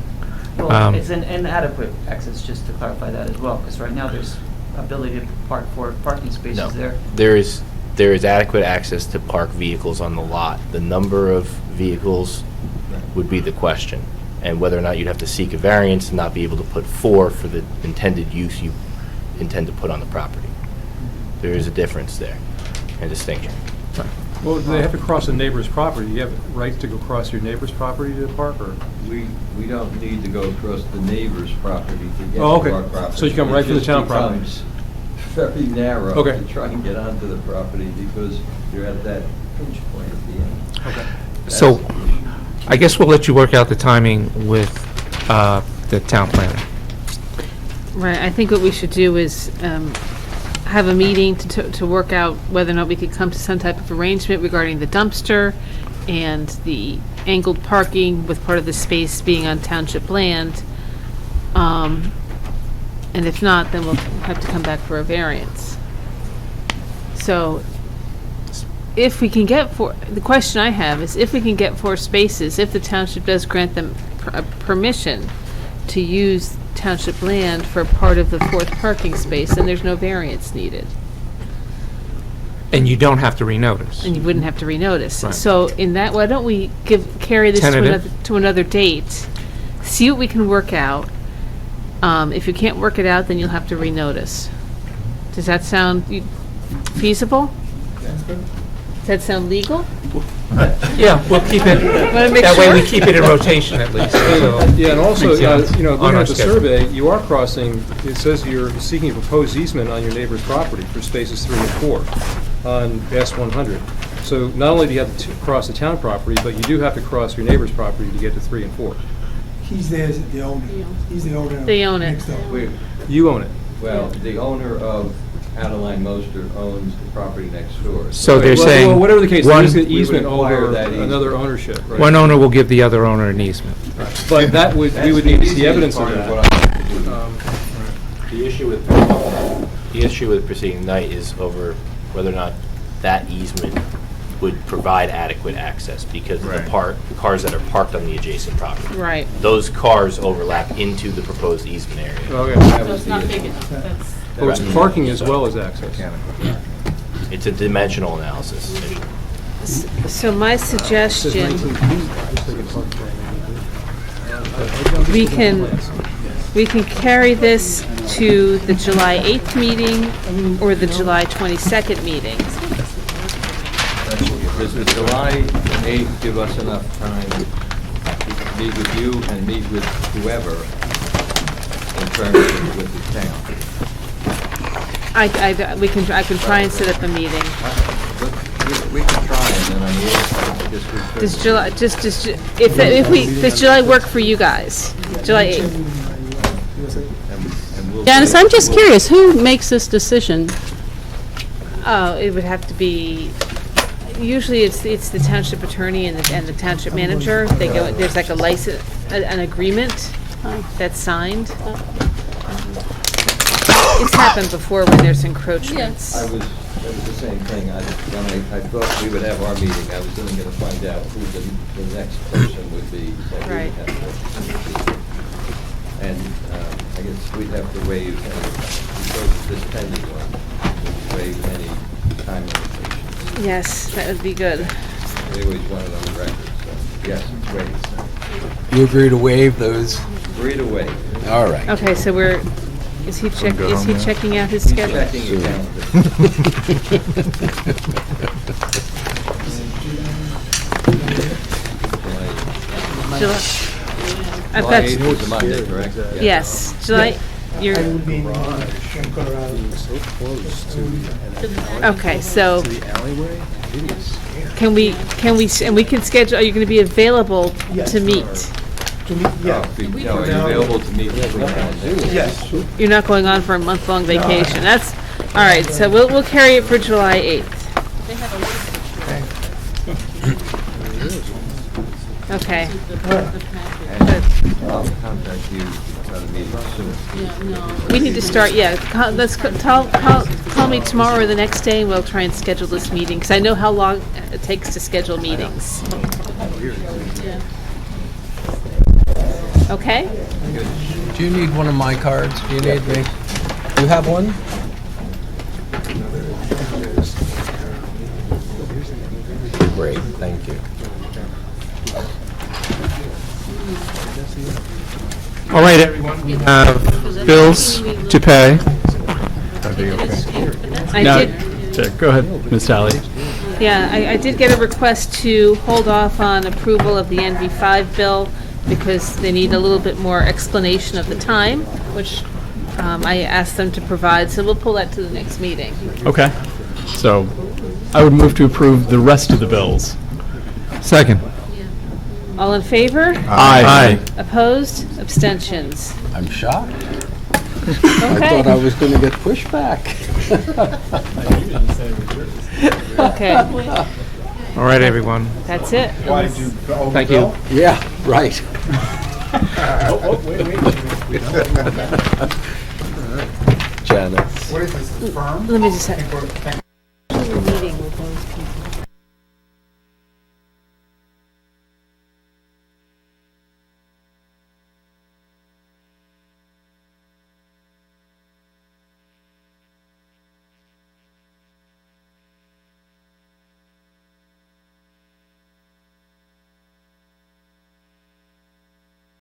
Well, it's an inadequate access, just to clarify that as well, because right now there's ability to park 4 parking spaces
No,
there.
there is adequate access to park vehicles on the lot. The number of vehicles would be the question, and whether or not you'd have to seek a variance and not be able to put 4 for the intended use you intend to put on the property. There is a difference there, a distinction.
Well, do they have to cross a neighbor's property? Do you have a right to go across your neighbor's property to park, or?
We don't need to go across the neighbor's property to get to
Oh, okay.
our property.
So you come right from the town property?
It just becomes very narrow
Okay.
to try and get onto the property because you're at that pinch point at the end.
Okay.
So, I guess we'll let you work out the timing with the town planner.
Right, I think what we should do is have a meeting to work out whether or not we could come to some type of arrangement regarding the dumpster and the angled parking with part of the space being on township land. And if not, then we'll have to come back for a variance. So, if we can get the question I have is if we can get 4 spaces, if the township does grant them permission to use township land for part of the 4th parking space, then there's no variance needed,
And you don't have to renotice.
and you wouldn't have to renotice.
Right.
So in that, why don't we carry this
Tentative.
to another date, see what we can work out. If you can't work it out, then you'll have to renotice. Does that sound feasible? Does that sound legal?
Yeah, we'll keep it,
Wanna make
that way
sure?
we keep it in rotation at least. so-
Yeah, and also,
Yeah,
looking
on our
at the
schedule.
survey, you are crossing, it says you're seeking a proposed easement on your neighbor's property for spaces 3 and 4 on S100. So not only do you have to cross the town property, but you do have to cross your neighbor's property to get to 3 and 4.
He's there, the owner. He's the owner.
They own it.
Next door.
You own it.
Well, the owner of Adaline Moster owns the property next door.
So they're
Well,
saying.
well, whatever the case,
one-
there's an
we would
easement
acquire
over
that easement.
another ownership, right?
One owner will give the other owner an easement.
But that would, we would need to see evidence of
Part
that.
what I have to do.
The issue with proceeding tonight is over whether or not that easement would provide adequate access because of the cars that are parked on the adjacent property.
Right.
Those cars overlap into the proposed easement area.
Okay.
So it's not big enough.
Oh, it's parking as well as access.
It's a dimensional analysis issue.
So my suggestion, we can carry this to the July 8th meeting or the July 22nd meeting.
Does the July 8th give us enough time to meet with you and meet with whoever in terms of with the town?
I can try and set up a meeting.
We can try, and then on the 8th, I guess we could.
Does July, does July work for you guys? July 8th?
And we'll
Janice, I'm just curious, who makes this decision?
Oh, it would have to be, usually it's the township attorney and the township manager. They go, there's like a license, an agreement that's signed. It's happened before when there's encroachments.
That was the same thing. When I thought we would have our meeting, I was then going to find out who the next person would be. that we would have to- And I guess we'd have to waive, because of this pending one, waive any time limitations.
Yes, that would be good.
We always want it on the record, so yes, it's waived.
You agree to waive those?
Agree to waive.
All right.
Okay, so is he checking out his schedule?
Checking your calendar.
July. I've
July
got,
8th is a Monday, correct? Yeah.
yes, July, you're,
I would be in the garage. I'm going around.
So close to.
okay, so
The alleyway? It is scary.
and we can schedule, are you going to be available
Yes.
to meet?
To me, yeah.
No, are you available to meet between now and then?
Yes.
You're not going on for a month-long vacation. That's, all right, so we'll carry it for July 8th. Okay.
And I'll contact you about a meeting soon.
We need to start, call me tomorrow or the next day, and we'll try and schedule this meeting, because I know how long it takes to schedule meetings. Okay?
Do you need one of my cards? Do you need me? You have one? Great, thank you.
All right, everyone, we have bills to pay.
I
Now,
did,
go ahead, Ms. Talley.
yeah, I did get a request to hold off on approval of the NV5 bill, because they need a little bit more explanation of the time, which I asked them to provide, so we'll pull that to the next meeting.
Okay. So I would move to approve the rest of the bills.
Second.
All in favor?
Aye.
Opposed? Abstentions?
I'm shocked. I
Okay,
thought I was going to get pushback.
okay,
All right, everyone.
that's it.
Why did you?
Thank you.
Yeah, right.
Wait.
Janice.
What is this, firm?
Let me just,